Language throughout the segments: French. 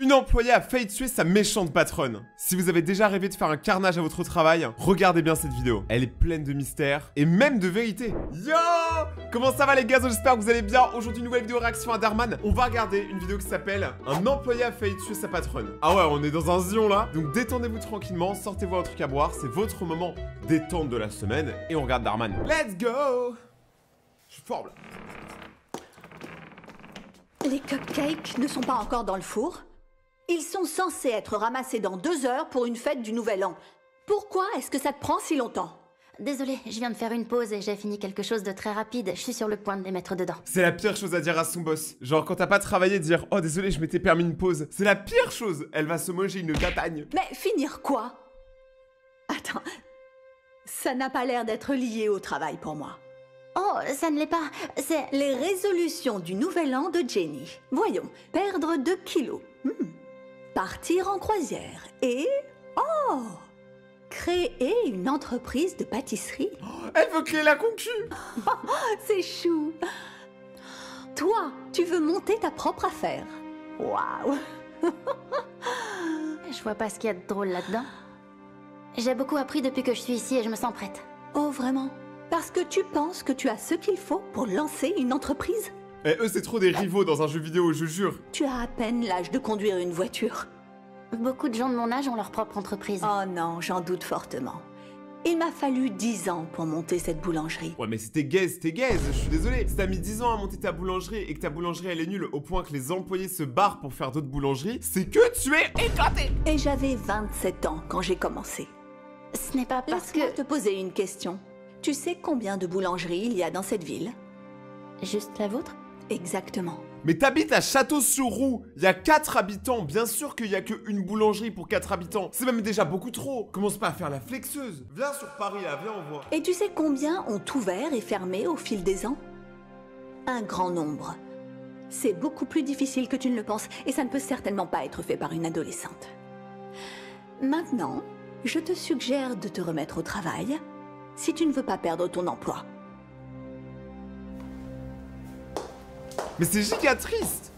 Une employée a failli tuer sa méchante patronne. Si vous avez déjà rêvé de faire un carnage à votre travail, regardez bien cette vidéo. Elle est pleine de mystères et même de vérité. Yo! Comment ça va les gars? J'espère que vous allez bien. Aujourd'hui, une nouvelle vidéo réaction à Darman. On va regarder une vidéo qui s'appelle Un employé a failli tuer sa patronne. Ah ouais, on est dans un zion là. Donc détendez-vous tranquillement, sortez-vous un truc à boire. C'est votre moment détente de la semaine. Et on regarde Darman. Let's go! Je suis fort là. Les cupcakes ne sont pas encore dans le four. Ils sont censés être ramassés dans 2 heures pour une fête du Nouvel An. Pourquoi est-ce que ça te prend si longtemps? Désolée, je viens de faire une pause et j'ai fini quelque chose de très rapide. Je suis sur le point de les mettre dedans. C'est la pire chose à dire à son boss. Genre quand t'as pas travaillé, dire « Oh désolé, je m'étais permis une pause ». C'est la pire chose. Elle va se manger une gatagne. Mais finir quoi? Attends, ça n'a pas l'air d'être lié au travail pour moi. Oh, ça ne l'est pas. C'est... Les résolutions du Nouvel An de Jenny. Voyons, perdre 2 kilos. Partir en croisière et... Oh! Créer une entreprise de pâtisserie. Elle veut créer la concu. C'est chou. Toi, tu veux monter ta propre affaire. Waouh! Je vois pas ce qu'il y a de drôle là-dedans. J'ai beaucoup appris depuis que je suis ici et je me sens prête. Oh, vraiment? Parce que tu penses que tu as ce qu'il faut pour lancer une entreprise? Et eux, c'est trop des rivaux dans un jeu vidéo, je jure. Tu as à peine l'âge de conduire une voiture. Beaucoup de gens de mon âge ont leur propre entreprise. Oh non, j'en doute fortement. Il m'a fallu 10 ans pour monter cette boulangerie. Ouais mais c'était gaze, je suis désolé. Si t'as mis 10 ans à monter ta boulangerie et que ta boulangerie elle est nulle au point que les employés se barrent pour faire d'autres boulangeries, c'est que tu es éclaté. Et j'avais 27 ans quand j'ai commencé. Ce n'est pas parce Laisse-moi que... te poser une question. Tu sais combien de boulangeries il y a dans cette ville? Juste la vôtre? Exactement. Mais t'habites à Château-sur-Roux, il y a 4 habitants, bien sûr qu'il y a qu'une boulangerie pour 4 habitants. C'est même déjà beaucoup trop. Commence pas à faire la flexeuse. Viens sur Paris là, viens on voit. Et tu sais combien ont ouvert et fermé au fil des ans? Un grand nombre. C'est beaucoup plus difficile que tu ne le penses et ça ne peut certainement pas être fait par une adolescente. Maintenant, je te suggère de te remettre au travail si tu ne veux pas perdre ton emploi. Mais c'est giga triste.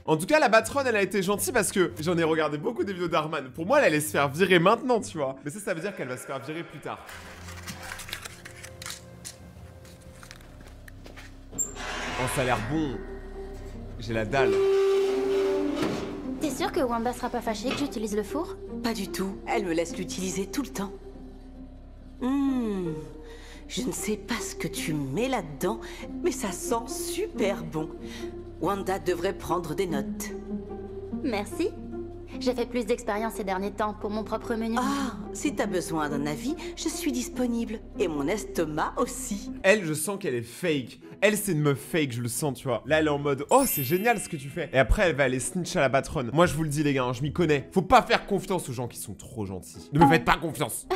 En tout cas, la patronne, elle a été gentille parce que j'en ai regardé beaucoup des vidéos d'Arman. Pour moi, elle allait se faire virer maintenant, tu vois. Mais ça veut dire qu'elle va se faire virer plus tard. Oh, ça a l'air bon. J'ai la dalle. T'es sûre que Wanda sera pas fâchée que j'utilise le four? Pas du tout. Elle me laisse l'utiliser tout le temps. Je ne sais pas ce que tu mets là-dedans, mais ça sent super bon. Wanda devrait prendre des notes. Merci. J'ai fait plus d'expérience ces derniers temps pour mon propre menu. Ah, si t'as besoin d'un avis, je suis disponible. Et mon estomac aussi. Elle, je sens qu'elle est fake. Elle, c'est une meuf fake, je le sens, tu vois. Là, elle est en mode, oh, c'est génial ce que tu fais. Et après, elle va aller snitch à la patronne. Moi, je vous le dis, les gars, hein, je m'y connais. Faut pas faire confiance aux gens qui sont trop gentils. Ne me faites pas confiance.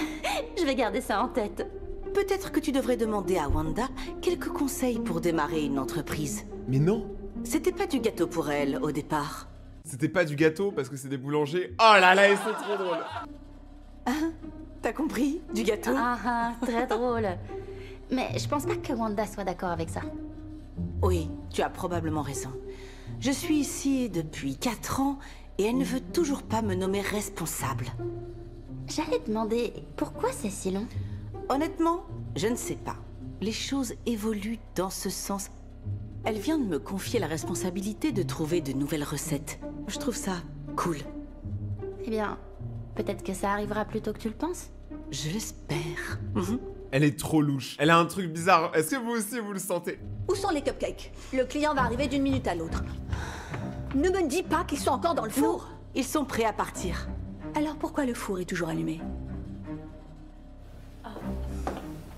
Je vais garder ça en tête. Peut-être que tu devrais demander à Wanda quelques conseils pour démarrer une entreprise. Mais non. C'était pas du gâteau pour elle au départ. C'était pas du gâteau parce que c'est des boulangers. Oh là là, ils sont trop drôles. Hein? T'as compris? Du gâteau? Très drôle. Mais je pense pas que Wanda soit d'accord avec ça. Oui, tu as probablement raison. Je suis ici depuis 4 ans et elle ne veut toujours pas me nommer responsable. J'allais demander pourquoi c'est si long. Honnêtement, je ne sais pas. Les choses évoluent dans ce sens. Elle vient de me confier la responsabilité de trouver de nouvelles recettes. Je trouve ça cool. Eh bien, peut-être que ça arrivera plus tôt que tu le penses. Je l'espère. Elle est trop louche. Elle a un truc bizarre. Est-ce que vous aussi, vous le sentez? Où sont les cupcakes? Le client va arriver d'une minute à l'autre. Ne me dis pas qu'ils sont encore dans le four. Ils sont prêts à partir. Alors pourquoi le four est toujours allumé?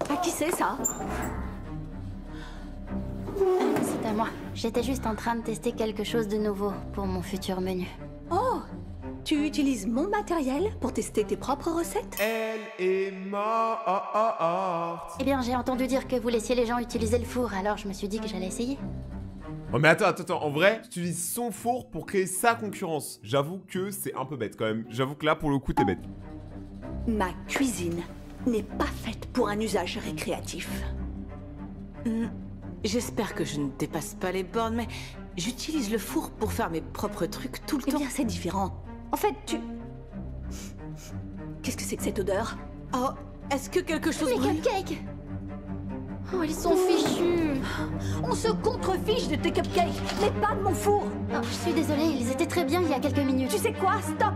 À qui c'est ça? C'est à moi. J'étais juste en train de tester quelque chose de nouveau pour mon futur menu. Oh! Tu utilises mon matériel pour tester tes propres recettes? Elle est morte. Eh bien, j'ai entendu dire que vous laissiez les gens utiliser le four, alors je me suis dit que j'allais essayer. Oh mais attends, en vrai, tu utilises son four pour créer sa concurrence. J'avoue que c'est un peu bête quand même. J'avoue que là, pour le coup, t'es bête. Ma cuisine n'est pas faite pour un usage récréatif. J'espère que je ne dépasse pas les bornes, mais J'utilise le four pour faire mes propres trucs tout le Eh temps. bien, c'est différent. En fait, tu... Qu'est-ce que c'est que cette odeur? Oh, est-ce que quelque chose Les brûle? cupcakes. Oh, ils sont fichus. On se contrefiche de tes cupcakes, mais pas de mon four. Oh, je suis désolée, ils étaient très bien il y a quelques minutes. Tu sais quoi? Stop.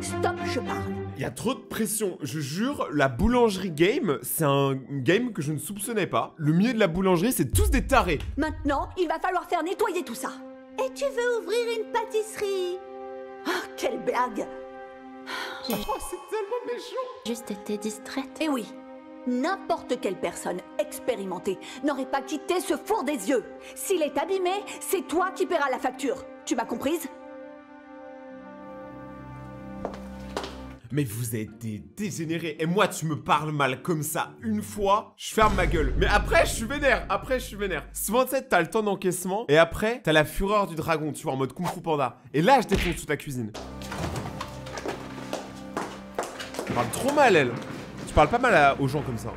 Stop, je parle. Il y a trop de pression. Je jure, la boulangerie game, c'est un game que je ne soupçonnais pas. Le milieu de la boulangerie, c'est tous des tarés. Maintenant, il va falloir faire nettoyer tout ça. Et tu veux ouvrir une pâtisserie? Ah, quelle blague. Oh, c'est tellement méchant. Juste été distraite. Eh oui, n'importe quelle personne expérimentée n'aurait pas quitté ce four des yeux. S'il est abîmé, c'est toi qui paieras la facture. Tu m'as comprise? Mais vous êtes des dégénérés. Et moi, tu me parles mal comme ça une fois, je ferme ma gueule. Mais après, je suis vénère. Souvent, tu sais, t'as le temps d'encaissement. Et après, t'as la fureur du dragon, tu vois, en mode Kung Fu Panda. Et là, je défonce toute la cuisine. Tu parles trop mal, elle. Tu parles pas mal aux gens comme ça.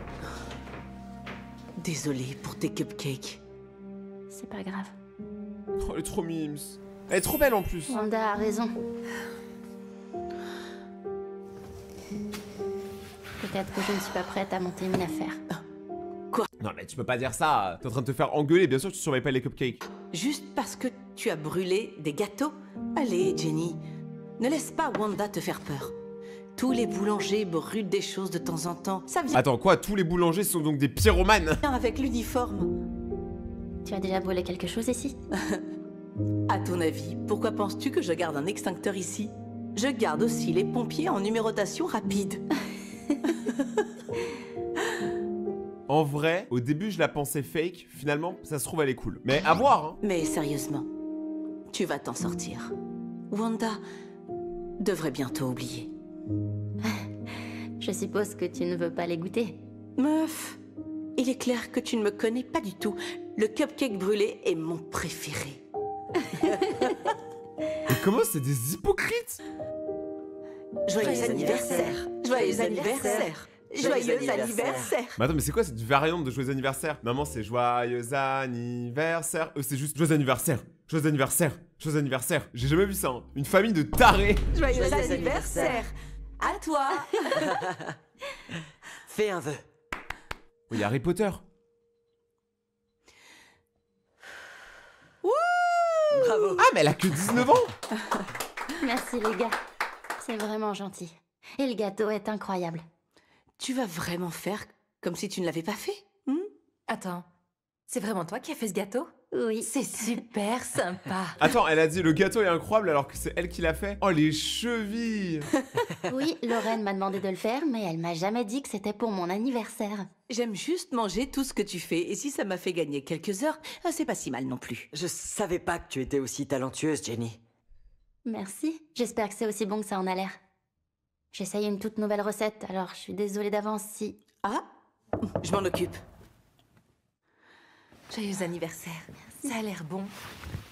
Désolée pour tes cupcakes. C'est pas grave. Oh, elle est trop mimes. Elle est trop belle en plus. Wanda a raison. Peut-être que je ne suis pas prête à monter une affaire. Non, mais tu peux pas dire ça. T'es en train de te faire engueuler. Bien sûr que tu surveilles pas les cupcakes. Juste parce que tu as brûlé des gâteaux? Allez, Jenny, ne laisse pas Wanda te faire peur. Tous les boulangers brûlent des choses de temps en temps. Ça vient Attends, quoi? Tous les boulangers sont donc des pyromanes? avec l'uniforme. Tu as déjà brûlé quelque chose ici? À ton avis, pourquoi penses-tu que je garde un extincteur ici? Je garde aussi les pompiers en numérotation rapide. En vrai, au début, je la pensais fake. Finalement, ça se trouve, elle est cool. Mais à voir, hein. Mais sérieusement, tu vas t'en sortir. Wanda devrait bientôt oublier. Je suppose que tu ne veux pas les goûter. Meuf, il est clair que tu ne me connais pas du tout. Le cupcake brûlé est mon préféré. Mais comment c'est des hypocrites? Joyeux anniversaire! Joyeux anniversaire! Joyeux anniversaire! Mais attends, mais c'est quoi cette variante de joyeux anniversaire? Maman, c'est joyeux anniversaire. Eux, c'est juste joyeux anniversaire. Joyeux anniversaire. Joyeux anniversaire. J'ai jamais vu ça, hein. Une famille de tarés. Joyeux anniversaire! À toi! Fais un vœu. Oh, il y a Harry Potter. Bravo. Ah, mais elle a que 19 ans. Merci les gars. C'est vraiment gentil. Et le gâteau est incroyable. Tu vas vraiment faire comme si tu ne l'avais pas fait? Attends, c'est vraiment toi qui as fait ce gâteau? Oui. C'est super sympa. Attends, elle a dit le gâteau est incroyable alors que c'est elle qui l'a fait. Oh, les chevilles. Oui, Lorraine m'a demandé de le faire, mais elle m'a jamais dit que c'était pour mon anniversaire. J'aime juste manger tout ce que tu fais, et si ça m'a fait gagner quelques heures, c'est pas si mal non plus. Je savais pas que tu étais aussi talentueuse, Jenny. Merci. J'espère que c'est aussi bon que ça en a l'air. J'essaye une toute nouvelle recette, alors je suis désolée d'avance si... Ah, je m'en occupe. Joyeux anniversaire. Ça a l'air bon.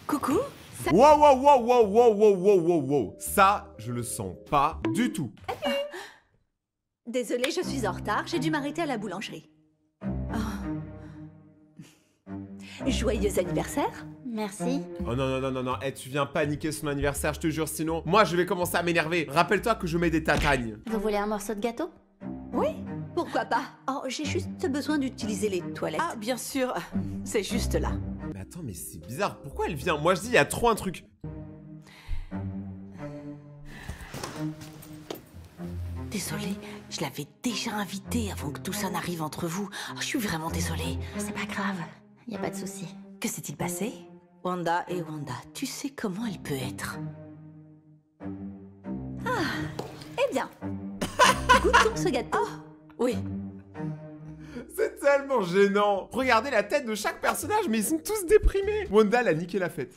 Coucou? Wow, wow, wow, wow, wow, wow, wow, wow, wow. Ça, je le sens pas du tout. Désolée, je suis en retard. J'ai dû m'arrêter à la boulangerie. Joyeux anniversaire. Merci. Oh non, non, non, non, non. Eh, tu viens paniquer son anniversaire, je te jure, sinon, moi, je vais commencer à m'énerver. Rappelle-toi que je mets des tatagnes. Vous voulez un morceau de gâteau? Oui, pourquoi pas? Oh, j'ai juste besoin d'utiliser les toilettes. Ah, bien sûr, c'est juste là. Mais attends, mais c'est bizarre. Pourquoi elle vient? Moi, je dis, il y a trop un truc. Désolée, je l'avais déjà invité avant que tout ça n'arrive entre vous. Je suis vraiment désolée. C'est pas grave. Y a pas de souci. Que s'est-il passé? Wanda, tu sais comment elle peut être. Eh bien, goûtons ce gâteau. Oui, C'est tellement gênant. Regardez la tête de chaque personnage, mais ils sont tous déprimés. Wanda, elle a niqué la fête.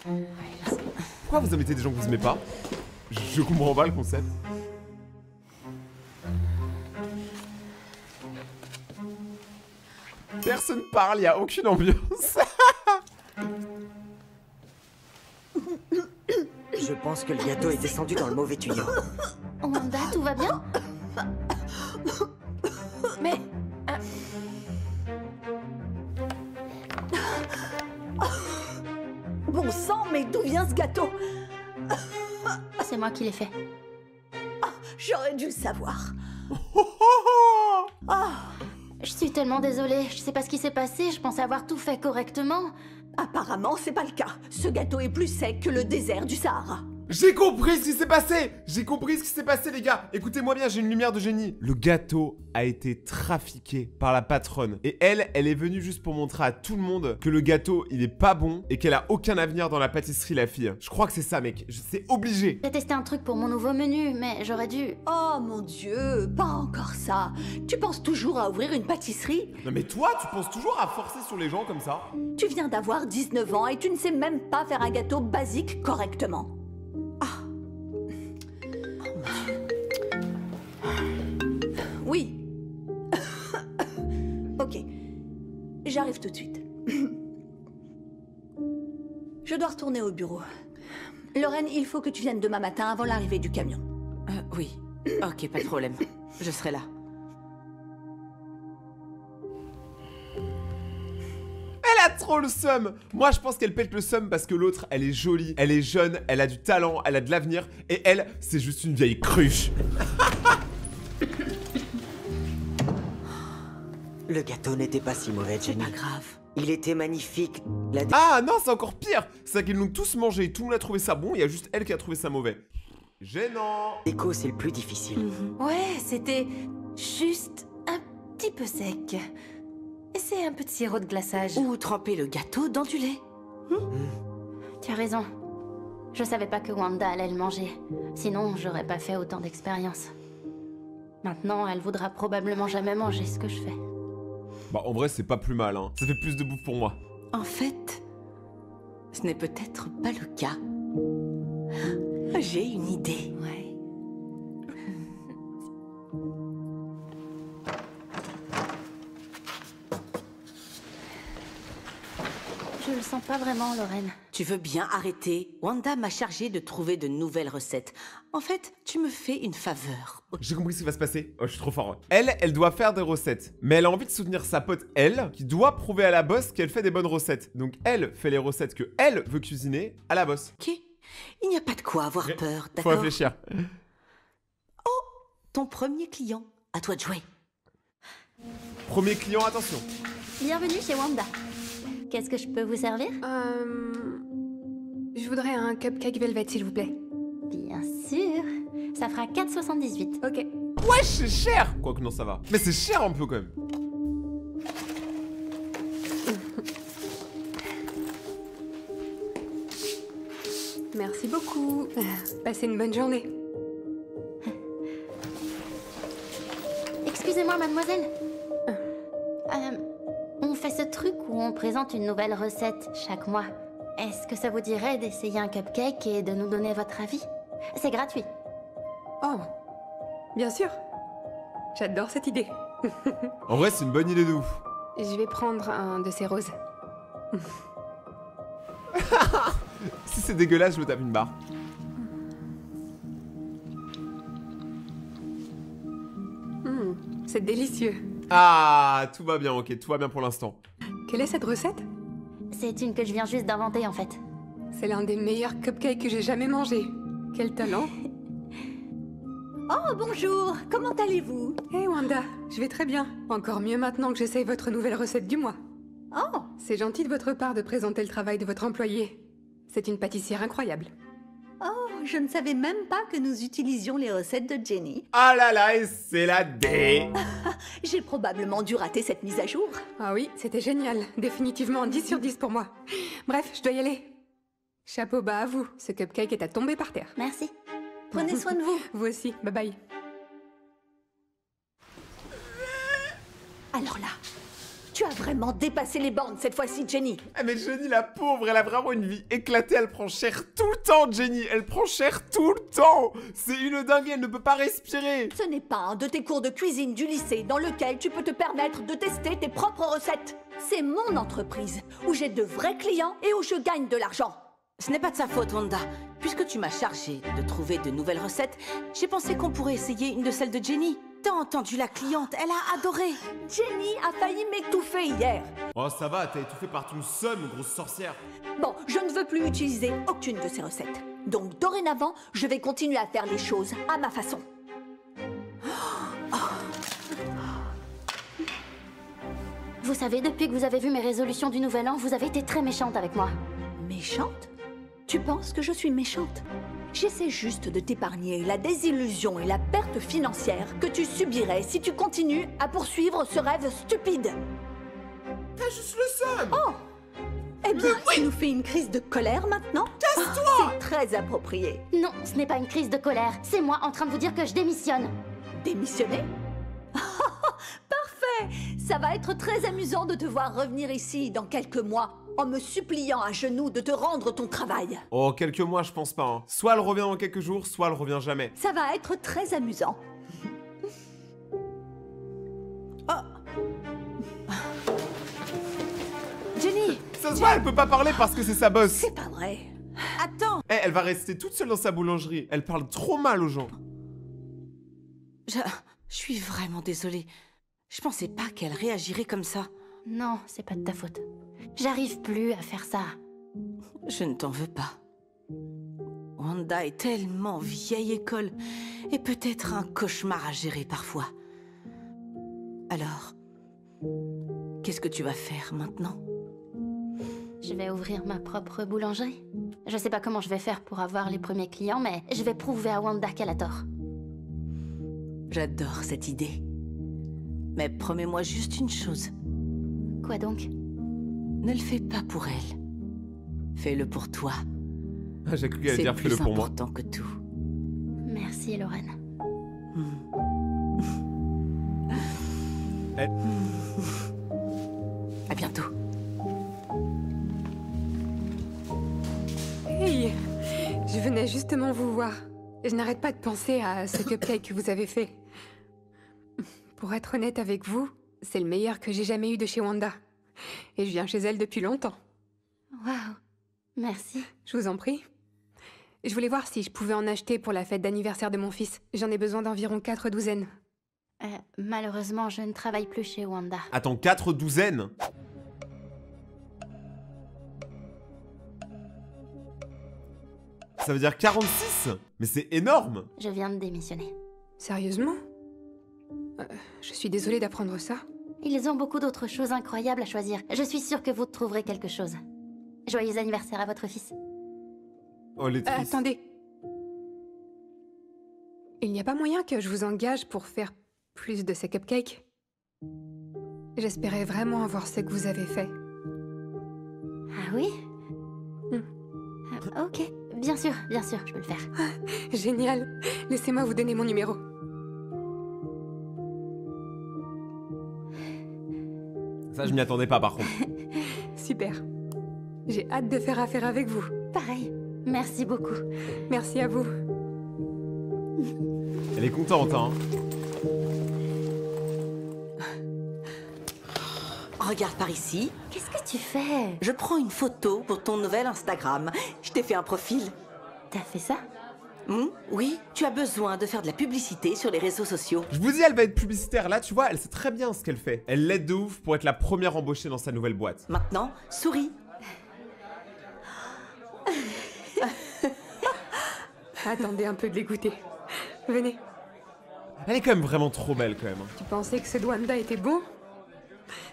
Pourquoi vous invitez des gens que vous aimez pas? Je comprends pas le concept. Personne parle, y a aucune ambiance. Je pense que le gâteau est descendu dans le mauvais tuyau. Wanda, tout va bien? Mais... Bon sang, D'où vient ce gâteau? C'est moi qui l'ai fait. J'aurais dû le savoir. Je suis tellement désolée, je sais pas ce qui s'est passé, je pensais avoir tout fait correctement. Apparemment, c'est pas le cas. Ce gâteau est plus sec que le désert du Sahara. J'ai compris ce qui s'est passé! J'ai compris ce qui s'est passé, les gars! Écoutez-moi bien, j'ai une lumière de génie. Le gâteau a été trafiqué par la patronne. Et elle est venue juste pour montrer à tout le monde que le gâteau, il est pas bon et qu'elle a aucun avenir dans la pâtisserie, la fille. Je crois que c'est ça, mec. C'est obligé. J'ai testé un truc pour mon nouveau menu, mais j'aurais dû... Oh mon Dieu, pas encore ça. Tu penses toujours à ouvrir une pâtisserie? Non mais toi, tu penses toujours à forcer sur les gens comme ça? Tu viens d'avoir 19 ans et tu ne sais même pas faire un gâteau basique correctement. Oui. Ok. J'arrive tout de suite. Je dois retourner au bureau. Lorraine, il faut que tu viennes demain matin avant l'arrivée du camion. Oui. Ok, pas de problème. Je serai là. Elle a trop le seum. Moi, je pense qu'elle pète le seum parce que l'autre, elle est jolie, elle est jeune, elle a du talent, elle a de l'avenir. Et elle, c'est juste une vieille cruche. Le gâteau n'était pas si mauvais, Jenny. Pas grave. Il était magnifique. Ah non, c'est encore pire. C'est qu'ils l'ont tous mangé, tout le monde a trouvé ça bon, il y a juste elle qui a trouvé ça mauvais. Gênant. déco, c'est le plus difficile. Ouais, c'était juste un petit peu sec. Essaye un peu de sirop de glaçage. Ou tremper le gâteau dans du lait. Tu as raison. Je savais pas que Wanda allait le manger. Sinon, j'aurais pas fait autant d'expérience. Maintenant, elle voudra probablement jamais manger ce que je fais. Bah en vrai, c'est pas plus mal, hein. Ça fait plus de bouffe pour moi. En fait, ce n'est peut-être pas le cas. J'ai une idée. Ouais. Je le sens pas vraiment, Lorraine. Tu veux bien arrêter? Wanda m'a chargé de trouver de nouvelles recettes. En fait, tu me fais une faveur. J'ai compris ce qui va se passer. Oh, je suis trop fort. Elle doit faire des recettes. Mais elle a envie de soutenir sa pote, elle, qui doit prouver à la boss qu'elle fait des bonnes recettes. Donc elle fait les recettes que elle veut cuisiner à la boss. Ok. Il n'y a pas de quoi avoir peur, Faut d'accord? réfléchir. Ton premier client, à toi de jouer. Premier client, attention. Bienvenue chez Wanda. Qu'est-ce que je peux vous servir? Je voudrais un cupcake velvet, s'il vous plaît. Bien sûr. Ça fera 4,78. Ok. Ouais, c'est cher. Quoique non, ça va. Mais c'est cher un peu quand même. Merci beaucoup. Passez une bonne journée. Excusez-moi, mademoiselle. On fait ce truc où on présente une nouvelle recette chaque mois. Est-ce que ça vous dirait d'essayer un cupcake et de nous donner votre avis? C'est gratuit. Oh, bien sûr. J'adore cette idée. En vrai, c'est une bonne idée de ouf. Je vais prendre un de ces roses. Si c'est dégueulasse, je me tape une barre. C'est délicieux. Ah, tout va bien, ok, tout va bien pour l'instant. Quelle est cette recette? C'est une que je viens juste d'inventer en fait. C'est l'un des meilleurs cupcakes que j'ai jamais mangé. Quel talent. Oh, bonjour. Comment allez-vous? Hey Wanda, je vais très bien. Encore mieux maintenant que j'essaye votre nouvelle recette du mois. Oh, C'est gentil de votre part de présenter le travail de votre employé. C'est une pâtissière incroyable. je ne savais même pas que nous utilisions les recettes de Jenny. Ah là là, et c'est la D. J'ai probablement dû rater cette mise à jour. Ah oui, c'était génial. Définitivement 10 sur 10 pour moi. Bref, je dois y aller. Chapeau bas à vous. Ce cupcake est à tomber par terre. Merci. Prenez soin de vous. Vous aussi. Bye bye. Alors là, tu as vraiment dépassé les bornes cette fois-ci, Jenny. Ah mais Jenny la pauvre, elle a vraiment une vie éclatée, elle prend cher tout le temps Jenny, elle prend cher tout le temps. C'est une dingue, elle ne peut pas respirer. Ce n'est pas un de tes cours de cuisine du lycée dans lequel tu peux te permettre de tester tes propres recettes. C'est mon entreprise, où j'ai de vrais clients et où je gagne de l'argent. Ce n'est pas de sa faute, Wanda. Puisque tu m'as chargé de trouver de nouvelles recettes, j'ai pensé qu'on pourrait essayer une de celles de Jenny. T'as entendu la cliente, elle a adoré. Jenny a failli m'étouffer hier. Oh, ça va, t'as étouffé par ton seum, grosse sorcière. Bon, je ne veux plus utiliser aucune de ces recettes. Donc dorénavant, je vais continuer à faire les choses à ma façon. Vous savez, depuis que vous avez vu mes résolutions du Nouvel An, vous avez été très méchante avec moi. Méchante? Tu penses que je suis méchante? J'essaie juste de t'épargner la désillusion et la perte financière que tu subirais si tu continues à poursuivre ce rêve stupide. T'as juste le seum. Oh! Eh bien, tu nous fais une crise de colère maintenant? Casse-toi! C'est très approprié. Non, ce n'est pas une crise de colère. C'est moi en train de vous dire que je démissionne. Démissionner? Parfait! Ça va être très amusant de te voir revenir ici dans quelques mois en me suppliant à genoux de te rendre ton travail. Oh, quelques mois, je pense pas. Hein. Soit elle revient dans quelques jours, soit elle revient jamais. Ça va être très amusant. Jenny, Ça se voit, elle peut pas parler parce que c'est sa boss. C'est pas vrai. attends. Eh, elle va rester toute seule dans sa boulangerie. Elle parle trop mal aux gens. Je suis vraiment désolée. Je pensais pas qu'elle réagirait comme ça. Non, c'est pas de ta faute. J'arrive plus à faire ça. Je ne t'en veux pas. Wanda est tellement vieille école et peut-être un cauchemar à gérer parfois. Alors, qu'est-ce que tu vas faire maintenant? Je vais ouvrir ma propre boulangerie. Je sais pas comment je vais faire pour avoir les premiers clients, mais je vais prouver à Wanda qu'elle a tort. J'adore cette idée. Mais promets-moi juste une chose. Quoi donc? Ne le fais pas pour elle. Fais-le pour toi. J'ai cru qu'elle allait C'est dire fais-le plus pour moi. important que tout. Merci, Lorraine. À bientôt. Hey, je venais justement vous voir. Je n'arrête pas de penser à ce cupcake que vous avez fait. Pour être honnête avec vous, c'est le meilleur que j'ai jamais eu de chez Wanda. Et je viens chez elle depuis longtemps. Waouh. Merci. Je vous en prie. Je voulais voir si je pouvais en acheter pour la fête d'anniversaire de mon fils. J'en ai besoin d'environ 4 douzaines. Malheureusement, je ne travaille plus chez Wanda. Attends, 4 douzaines? Ça veut dire 46? Mais c'est énorme! Je viens de démissionner. Sérieusement? Je suis désolée d'apprendre ça. Ils ont beaucoup d'autres choses incroyables à choisir. Je suis sûre que vous trouverez quelque chose. Joyeux anniversaire à votre fils. Oh, les tristes. Attendez. Il n'y a pas moyen que je vous engage pour faire plus de ces cupcakes? J'espérais vraiment avoir ce que vous avez fait. Ah oui? Ok, bien sûr, je peux le faire. Génial. Laissez-moi vous donner mon numéro. Ça, je m'y attendais pas, par contre. Super. J'ai hâte de faire affaire avec vous. Pareil, merci beaucoup. Merci à vous. Elle est contente, hein. Regarde par ici. Qu'est-ce que tu fais? Je prends une photo pour ton nouvel Instagram. Je t'ai fait un profil. T'as fait ça? Oui, tu as besoin de faire de la publicité sur les réseaux sociaux. Je vous dis, elle va être publicitaire. Là, tu vois, elle sait très bien ce qu'elle fait. Elle l'aide de ouf pour être la première embauchée dans sa nouvelle boîte. Maintenant, souris. Attendez un peu de l'écouter. Venez. Elle est quand même vraiment trop belle, quand même. Tu pensais que ce de Wanda était bon?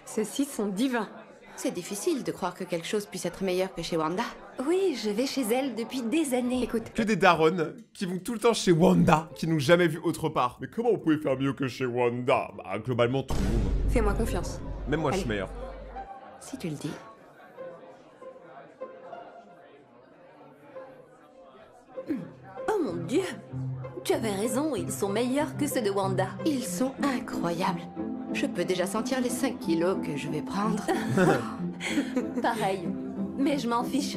Ceux-ci sont divins. C'est difficile de croire que quelque chose puisse être meilleur que chez Wanda. Oui, je vais chez elle depuis des années. Écoute, Que des darons qui vont tout le temps chez Wanda, qui n'ont jamais vu autre part. Mais comment on pouvait faire mieux que chez Wanda? Bah, globalement, tout le monde. fais-moi confiance. Même moi, je suis Allez. meilleur. Si tu le dis. Oh mon Dieu! Tu avais raison, ils sont meilleurs que ceux de Wanda. Ils sont incroyables. Je peux déjà sentir les 5 kilos que je vais prendre. Pareil. Mais je m'en fiche.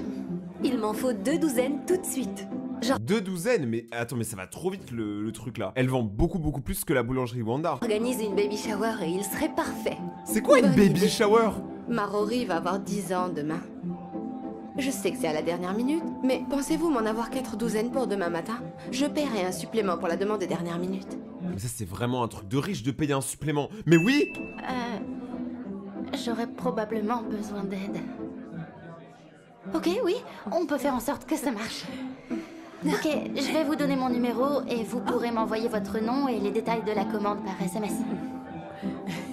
Il m'en faut 2 douzaines tout de suite. 2 douzaines? Mais attends, mais ça va trop vite le truc là. Elle vend beaucoup plus que la boulangerie Wanda. Organise une baby shower et il serait parfait. C'est quoi une Bonne baby idée. shower? Ma Rory va avoir 10 ans demain. Je sais que c'est à la dernière minute, mais pensez-vous m'en avoir 4 douzaines pour demain matin? Je paierai un supplément pour la demande de dernière minute. Mais ça, c'est vraiment un truc de riche de payer un supplément. Mais oui! J'aurais probablement besoin d'aide. Ok, oui, on peut faire en sorte que ça marche. Ok, je vais vous donner mon numéro et vous pourrez m'envoyer votre nom et les détails de la commande par SMS.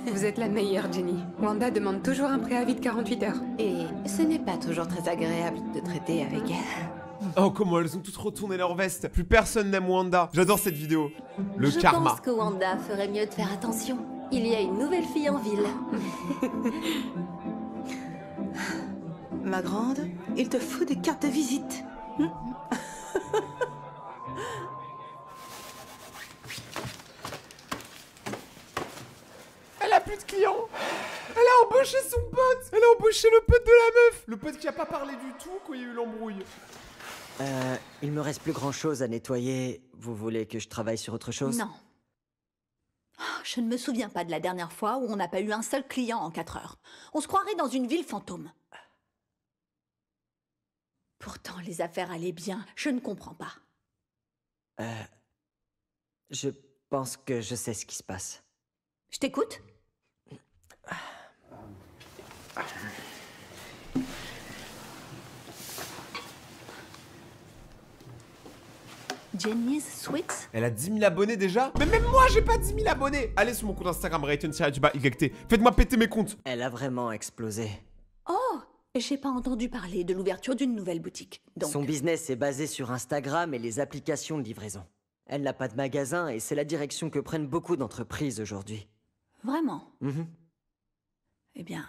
Vous êtes la meilleure, Jenny. Wanda demande toujours un préavis de 48 heures. Et ce n'est pas toujours très agréable de traiter avec elle. Oh, comment elles ont toutes retourné leur veste. Plus personne n'aime Wanda. J'adore cette vidéo. Le karma. Je pense que Wanda ferait mieux de faire attention. Il y a une nouvelle fille en ville. Ma grande, il te faut des cartes de visite. Elle a plus de clients. Elle a embauché son pote. Elle a embauché le pote de la meuf. Le pote qui a pas parlé du tout quand il y a eu l'embrouille. Il me reste plus grand chose à nettoyer. Vous voulez que je travaille sur autre chose? Non. Oh, je ne me souviens pas de la dernière fois où on n'a pas eu un seul client en 4 heures. On se croirait dans une ville fantôme. Pourtant, les affaires allaient bien. Je ne comprends pas. Je pense que je sais ce qui se passe. Je t'écoute? Jenny's Sweets? Elle a 10 000 abonnés déjà. Mais même moi, j'ai pas 10 000 abonnés. Allez sur mon compte Instagram, Rayton-YT. Faites-moi péter mes comptes. Elle a vraiment explosé. Oh, j'ai pas entendu parler de l'ouverture d'une nouvelle boutique. Donc, Son business est basé sur Instagram et les applications de livraison. Elle n'a pas de magasin et c'est la direction que prennent beaucoup d'entreprises aujourd'hui. vraiment? Eh bien,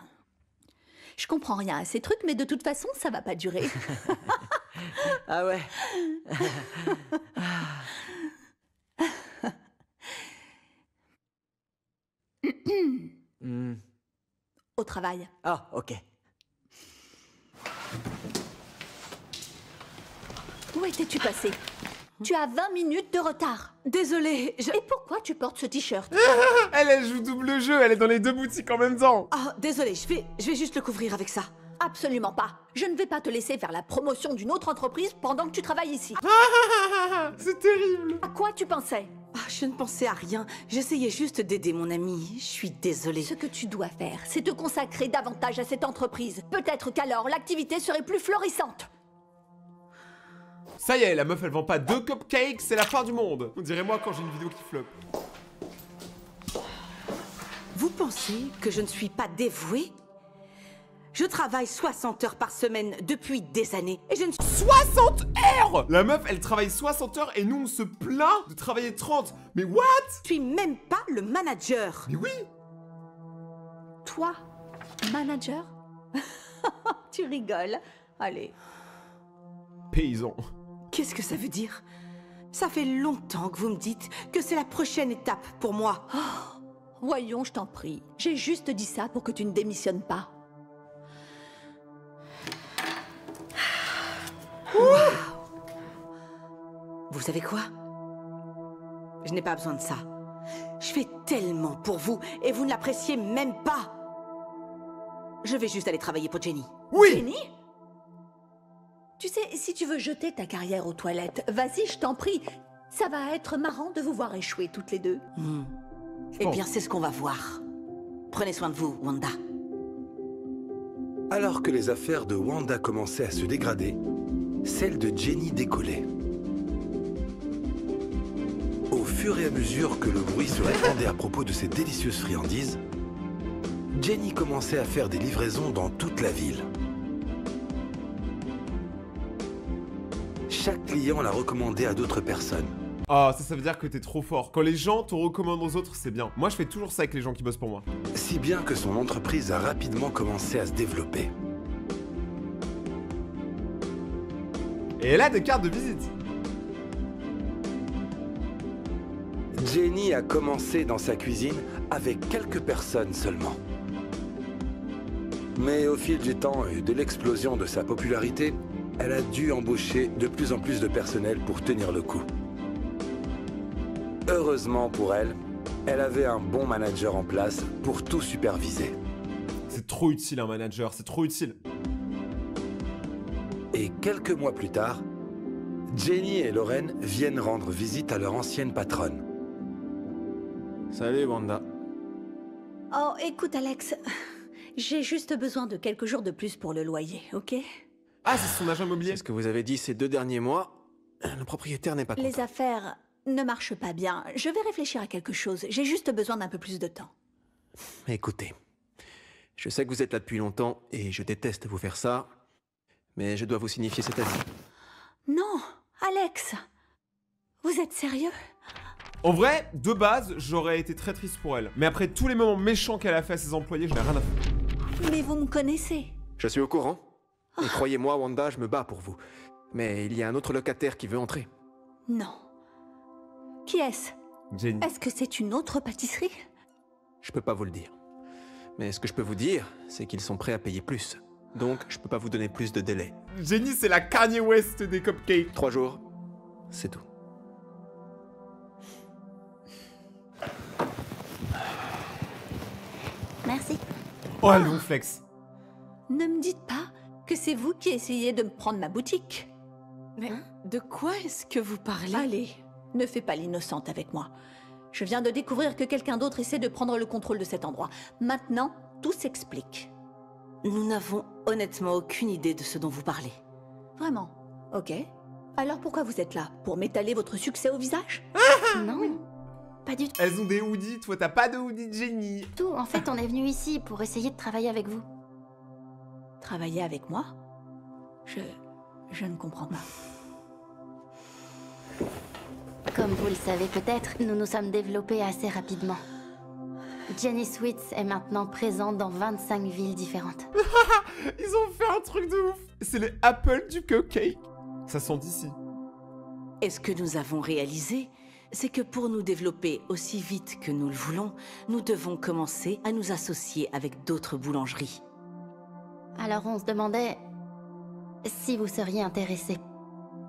je comprends rien à ces trucs, mais de toute façon, ça va pas durer. Ah ouais? Au travail. Ah, ok. Où étais-tu passé? Tu as 20 minutes de retard. Désolée, Et pourquoi tu portes ce t-shirt? Elle joue double jeu. Elle est dans les deux boutiques en même temps. Ah, désolée, je vais juste le couvrir avec ça. Absolument pas. Je ne vais pas te laisser faire la promotion d'une autre entreprise pendant que tu travailles ici. C'est terrible. À quoi tu pensais? Ah, je ne pensais à rien. J'essayais juste d'aider mon ami. Je suis désolée. Ce que tu dois faire, c'est te consacrer davantage à cette entreprise. Peut-être qu'alors l'activité serait plus florissante. Ça y est, la meuf, elle vend pas 2 cupcakes, c'est la fin du monde. On dirait moi quand j'ai une vidéo qui floppe. Vous pensez que je ne suis pas dévouée? Je travaille 60 heures par semaine depuis des années et je ne 60 heures! La meuf, elle travaille 60 heures et nous, on se plaint de travailler 30. Mais what? suis même pas le manager. Mais oui! Toi, manager? Tu rigoles. Allez. Paysan. Qu'est-ce que ça veut dire? Ça fait longtemps que vous me dites que c'est la prochaine étape pour moi. Voyons, je t'en prie. J'ai juste dit ça pour que tu ne démissionnes pas. Vous savez quoi? Je n'ai pas besoin de ça. Je fais tellement pour vous et vous ne l'appréciez même pas. Je vais juste aller travailler pour Jenny. Oui! Jenny? Tu sais, si tu veux jeter ta carrière aux toilettes, vas-y, je t'en prie. Ça va être marrant de vous voir échouer toutes les deux. Eh bien, c'est ce qu'on va voir. Prenez soin de vous, Wanda. Alors que les affaires de Wanda commençaient à se dégrader, celles de Jenny décollaient. Au fur et à mesure que le bruit se répandait à propos de ces délicieuses friandises, Jenny commençait à faire des livraisons dans toute la ville. Chaque client la recommandait à d'autres personnes. Ah, ça veut dire que t'es trop fort. Quand les gens te recommandent aux autres, c'est bien. Moi, je fais toujours ça avec les gens qui bossent pour moi. Si bien que son entreprise a rapidement commencé à se développer. Et elle a des cartes de visite. Jenny a commencé dans sa cuisine avec quelques personnes seulement. Mais au fil du temps et de l'explosion de sa popularité, elle a dû embaucher de plus en plus de personnel pour tenir le coup. Heureusement pour elle, elle avait un bon manager en place pour tout superviser. C'est trop utile un manager, c'est trop utile. Et quelques mois plus tard, Jenny et Lorraine viennent rendre visite à leur ancienne patronne. Salut, Wanda. Oh, écoute, Alex. J'ai juste besoin de quelques jours de plus pour le loyer, ok? Ah, c'est son agent immobilier. C'est ce que vous avez dit ces 2 derniers mois. Le propriétaire n'est pas content. Les affaires ne marchent pas bien. Je vais réfléchir à quelque chose. J'ai juste besoin d'un peu plus de temps. Écoutez, je sais que vous êtes là depuis longtemps et je déteste vous faire ça, mais je dois vous signifier cet avis. Non, Alex. Vous êtes sérieux? En vrai, de base, j'aurais été très triste pour elle. Mais après tous les moments méchants qu'elle a fait à ses employés, je n'ai rien à foutre. Mais vous me connaissez. Je suis au courant. Et croyez-moi, Wanda, je me bats pour vous. Mais il y a un autre locataire qui veut entrer. Non. Qui est-ce? Jenny. Est-ce que c'est une autre pâtisserie? Je peux pas vous le dire. Mais ce que je peux vous dire, c'est qu'ils sont prêts à payer plus. Donc, je peux pas vous donner plus de délai. Jenny, c'est la Kanye West des cupcakes. 3 jours, c'est tout. Merci. Oh, le long flex. Ne me dites pas que c'est vous qui essayez de me prendre ma boutique. Mais de quoi est-ce que vous parlez? Allez, ne fais pas l'innocente avec moi. Je viens de découvrir que quelqu'un d'autre essaie de prendre le contrôle de cet endroit. Maintenant, tout s'explique. Nous n'avons honnêtement aucune idée de ce dont vous parlez. Vraiment? Ok. Alors pourquoi vous êtes là? Pour m'étaler votre succès au visage? Non, pas du tout. Elles ont des hoodies, toi t'as pas de hoodie, Jenny. En fait, on est venu ici pour essayer de travailler avec vous. Travailler avec moi? Je ne comprends pas. Comme vous le savez peut-être, nous nous sommes développés assez rapidement. Jenny Sweets est maintenant présente dans 25 villes différentes. Ils ont fait un truc de ouf. C'est les Apple du cupcake. Ça sent d'ici. Et ce que nous avons réalisé, c'est que pour nous développer aussi vite que nous le voulons, nous devons commencer à nous associer avec d'autres boulangeries. Alors on se demandait si vous seriez intéressé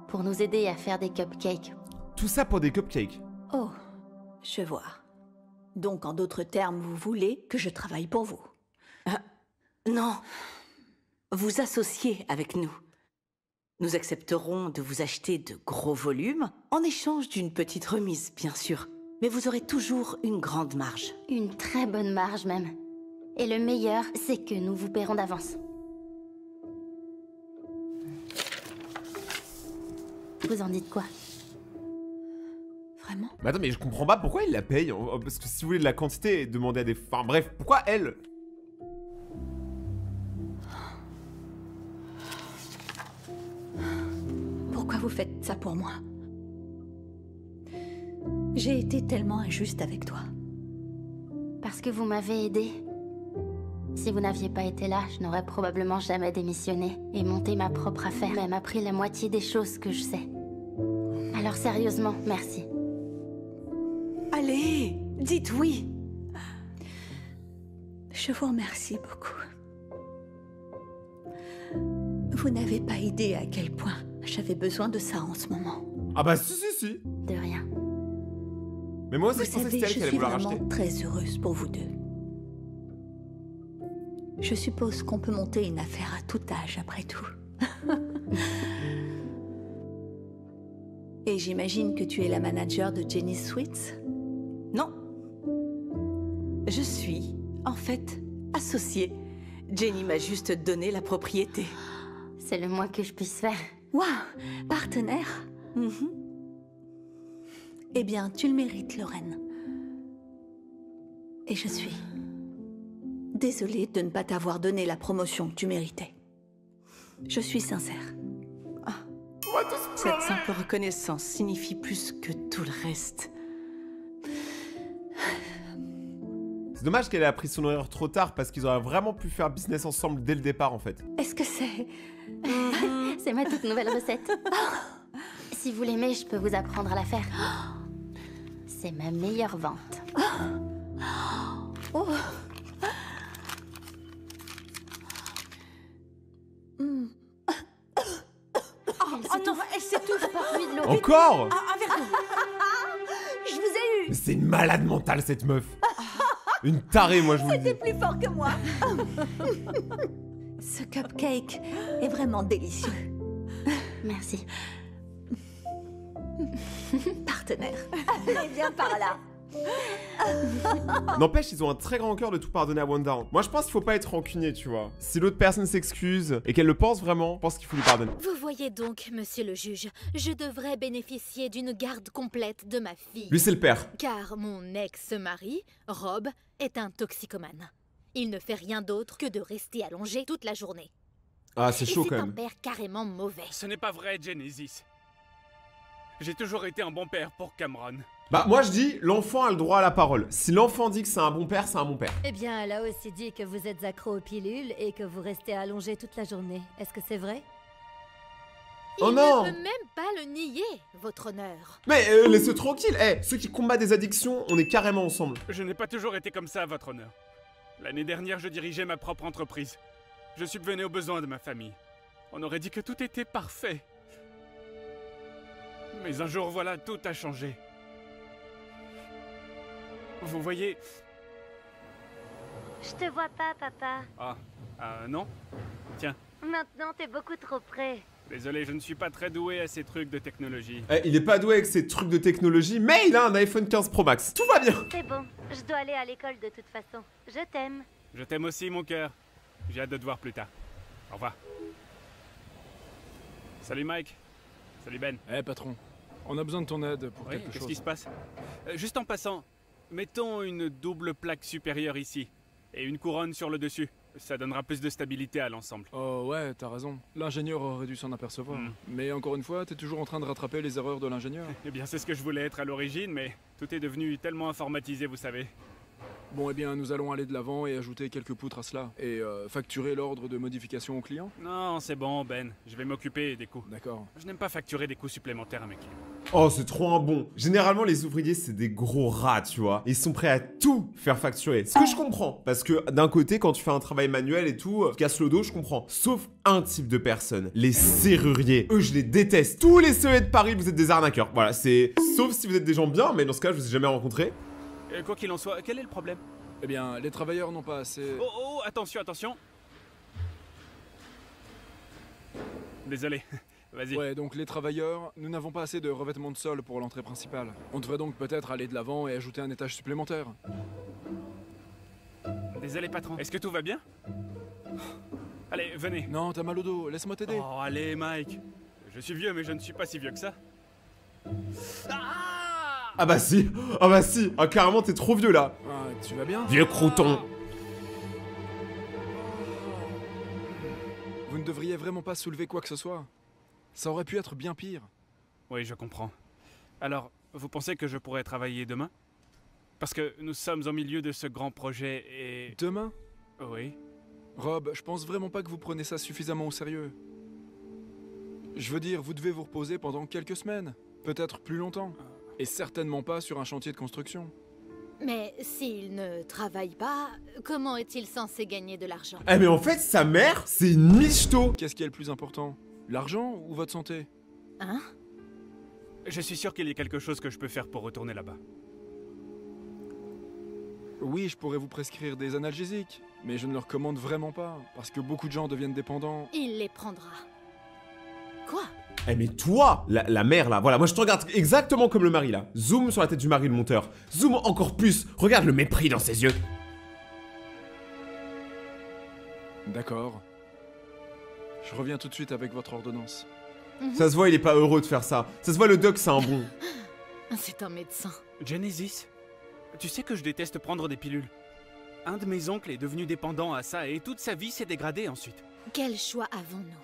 pour nous aider à faire des cupcakes. Tout ça pour des cupcakes. Oh, je vois. Donc, en d'autres termes, vous voulez que je travaille pour vous? Non. Vous associez avec nous. Nous accepterons de vous acheter de gros volumes, en échange d'une petite remise, bien sûr. Mais vous aurez toujours une grande marge. Une très bonne marge même. Et le meilleur, c'est que nous vous paierons d'avance. Vous en dites quoi? Vraiment? Mais attends, mais je comprends pas pourquoi ils la payent. Parce que si vous voulez de la quantité, demandez à des... Enfin bref, pourquoi elle? Pourquoi vous faites ça pour moi? J'ai été tellement injuste avec toi. Parce que vous m'avez aidé. Si vous n'aviez pas été là, je n'aurais probablement jamais démissionné et monté ma propre affaire, même appris la moitié des choses que je sais. Alors sérieusement, merci. Allez, dites oui. Je vous remercie beaucoup. Vous n'avez pas idée à quel point j'avais besoin de ça en ce moment. Ah bah si. De rien. Mais moi aussi Vous je pensais que savez, c'était elle je qui allait suis vouloir vraiment racheter. très heureuse pour vous deux. Je suppose qu'on peut monter une affaire à tout âge après tout. Et j'imagine que tu es la manager de Jenny Sweets? Non. Je suis, en fait, associée. Jenny m'a juste donné la propriété. C'est le moins que je puisse faire. Waouh, partenaire? Eh bien, tu le mérites, Lorraine. Et je suis désolée de ne pas t'avoir donné la promotion que tu méritais. Je suis sincère. Cette simple reconnaissance signifie plus que tout le reste. C'est dommage qu'elle ait appris son erreur trop tard parce qu'ils auraient vraiment pu faire business ensemble dès le départ en fait. Est-ce que c'est... C'est ma toute nouvelle recette. Si vous l'aimez, je peux vous apprendre à la faire. C'est ma meilleure vente. Oh. Oh non, elle s'étouffe. Porte-lui de l'eau. Encore? Un verre d'eau. Je vous ai eu! Mais c'est une malade mentale cette meuf. Une tarée moi je vous le dis. C'était plus fort que moi. Ce cupcake est vraiment délicieux. Merci. Partenaire. Allez, viens par là. N'empêche, ils ont un très grand cœur de tout pardonner à Wanda. Moi, je pense qu'il faut pas être rancunier, tu vois. Si l'autre personne s'excuse et qu'elle le pense vraiment, je pense qu'il faut lui pardonner. Vous voyez donc, monsieur le juge, je devrais bénéficier d'une garde complète de ma fille. Lui, c'est le père. Car mon ex-mari, Rob, est un toxicomane. Il ne fait rien d'autre que de rester allongé toute la journée. Ah, c'est chaud quand C'est un même. père carrément mauvais. Ce n'est pas vrai, Genesis. J'ai toujours été un bon père pour Cameron. Bah, moi, je dis, l'enfant a le droit à la parole. Si l'enfant dit que c'est un bon père, c'est un bon père. Eh bien, elle a aussi dit que vous êtes accro aux pilules et que vous restez allongé toute la journée. Est-ce que c'est vrai? Il Oh non! ne peut même pas le nier, votre honneur. Mais laissez tranquille. Eh, ceux qui combattent des addictions, on est carrément ensemble. Je n'ai pas toujours été comme ça, votre honneur. L'année dernière, je dirigeais ma propre entreprise. Je subvenais aux besoins de ma famille. On aurait dit que tout était parfait. Mais un jour, voilà, tout a changé. Vous voyez... Je te vois pas, papa. Ah, non? Tiens, Maintenant, t'es beaucoup trop près. désolé, je ne suis pas très doué à ces trucs de technologie. Eh, il est pas doué avec ses trucs de technologie, mais il a un iPhone 15 Pro Max. Tout va bien. C'est bon, je dois aller à l'école de toute façon. Je t'aime. Je t'aime aussi, mon cœur. J'ai hâte de te voir plus tard. Au revoir. Salut Mike. Salut Ben. Eh patron, on a besoin de ton aide pour Oui, quelque qu'est-ce chose. qui se passe? Juste en passant, mettons une double plaque supérieure ici. Et une couronne sur le dessus. Ça donnera plus de stabilité à l'ensemble. Oh ouais, t'as raison. L'ingénieur aurait dû s'en apercevoir. Hmm. Mais encore une fois, t'es toujours en train de rattraper les erreurs de l'ingénieur. Eh bien, c'est ce que je voulais être à l'origine, mais tout est devenu tellement informatisé, vous savez. Bon, eh bien, nous allons aller de l'avant et ajouter quelques poutres à cela. Et facturer l'ordre de modification au client. Non, c'est bon, Ben. Je vais m'occuper des coûts. D'accord. Je n'aime pas facturer des coûts supplémentaires à mes clients. Oh, c'est trop un bon. Généralement, les ouvriers, c'est des gros rats, tu vois. Ils sont prêts à tout faire facturer. Ce que je comprends. Parce que d'un côté, quand tu fais un travail manuel et tout, tu casses le dos, je comprends. Sauf un type de personne. Les serruriers. Eux, je les déteste. Tous les serruriers de Paris, vous êtes des arnaqueurs. Voilà, c'est... Sauf si vous êtes des gens bien, mais dans ce cas, je vous ai jamais rencontré. Quoi qu'il en soit, quel est le problème? Eh bien, les travailleurs n'ont pas assez... Oh, attention, attention. Désolé. Vas-y. Ouais, donc les travailleurs, nous n'avons pas assez de revêtement de sol pour l'entrée principale. On devrait donc peut-être aller de l'avant et ajouter un étage supplémentaire. Désolé, patron. Est-ce que tout va bien? Allez, venez. Non, t'as mal au dos, laisse-moi t'aider. Oh, allez, Mike. Je suis vieux, mais je ne suis pas si vieux que ça. Ah bah si. Ah bah si. Ah carrément, t'es trop vieux là. Ah, tu vas bien? Vieux crouton. Vous ne devriez vraiment pas soulever quoi que ce soit. Ça aurait pu être bien pire. Oui, je comprends. Alors, vous pensez que je pourrais travailler demain? Parce que nous sommes au milieu de ce grand projet et... Demain? Oui. Rob, je pense vraiment pas que vous prenez ça suffisamment au sérieux. Je veux dire, vous devez vous reposer pendant quelques semaines, peut-être plus longtemps. Et certainement pas sur un chantier de construction. Mais s'il ne travaille pas, comment est-il censé gagner de l'argent? Eh mais en fait, sa mère, c'est une michto. Qu'est-ce qui est le plus important? L'argent ou votre santé? Hein? Je suis sûr qu'il y a quelque chose que je peux faire pour retourner là-bas. Oui, je pourrais vous prescrire des analgésiques, mais je ne le recommande vraiment pas, parce que beaucoup de gens deviennent dépendants. Il les prendra. Quoi? Eh mais toi, la mère là, voilà, moi je te regarde exactement comme le mari là. Zoom sur la tête du mari, le monteur. Zoom encore plus. Regarde le mépris dans ses yeux. D'accord. Je reviens tout de suite avec votre ordonnance. Ça se voit, il est pas heureux de faire ça. Ça se voit, le doc, c'est un bon. C'est un médecin. Genesis, tu sais que je déteste prendre des pilules. Un de mes oncles est devenu dépendant à ça et toute sa vie s'est dégradée ensuite. Quel choix avons-nous?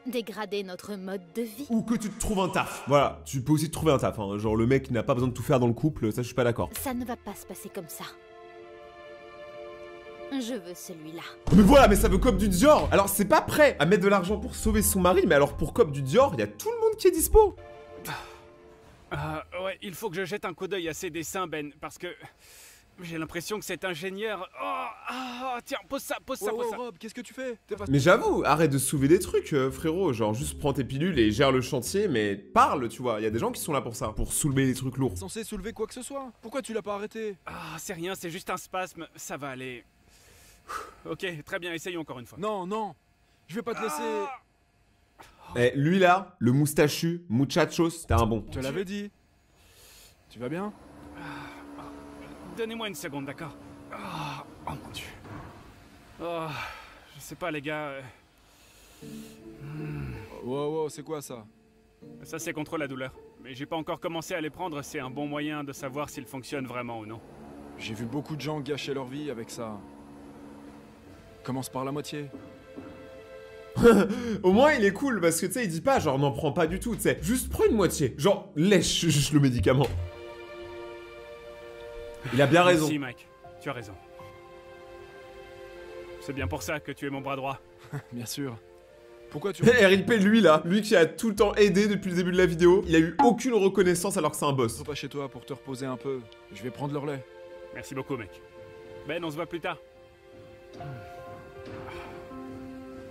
Dégrader notre mode de vie? Ou que tu te trouves un taf. Voilà, tu peux aussi te trouver un taf. Hein. Genre le mec qui n'a pas besoin de tout faire dans le couple, ça je suis pas d'accord. Ça ne va pas se passer comme ça. Je veux celui-là. Mais voilà, mais ça veut Cop du Dior. Alors c'est pas prêt à mettre de l'argent pour sauver son mari, mais alors pour Cop du Dior, il y a tout le monde qui est dispo. Ouais, il faut que je jette un coup d'œil à ces dessins, Ben, parce que j'ai l'impression que cet ingénieur... tiens, pose ça, pose ça. Rob, qu'est-ce que tu fais? Mais j'avoue, arrête de soulever des trucs, frérot. Genre juste prends tes pilules et gère le chantier, mais parle, tu vois. Il y a des gens qui sont là pour ça, pour soulever des trucs lourds. Censé soulever quoi que ce soit? Pourquoi tu l'as pas arrêté? C'est rien, c'est juste un spasme, ça va aller. Ok, très bien, essayons encore une fois. Non, non, je vais pas te laisser... Eh, lui là, le moustachu, muchachos, t'es un bon. Je te l'avais dit. Tu vas bien? Donnez-moi une seconde, d'accord? Oh mon dieu. Oh, je sais pas les gars. Wow, c'est quoi ça? Ça c'est contre la douleur. Mais j'ai pas encore commencé à les prendre, c'est un bon moyen de savoir s'ils fonctionnent vraiment ou non. J'ai vu beaucoup de gens gâcher leur vie avec ça. Commence par la moitié. Au moins il est cool parce que tu sais il dit pas genre n'en prends pas du tout, tu sais, juste prends une moitié, genre lèche juste le médicament. Il a bien raison. Si Mike, tu as raison. C'est bien pour ça que tu es mon bras droit. Bien sûr. Pourquoi tu... RIP lui là, lui qui a tout le temps aidé depuis le début de la vidéo, il a eu aucune reconnaissance alors que c'est un boss. Pas chez toi pour te reposer un peu, je vais prendre leur lait. Merci beaucoup mec. Ben on se voit plus tard.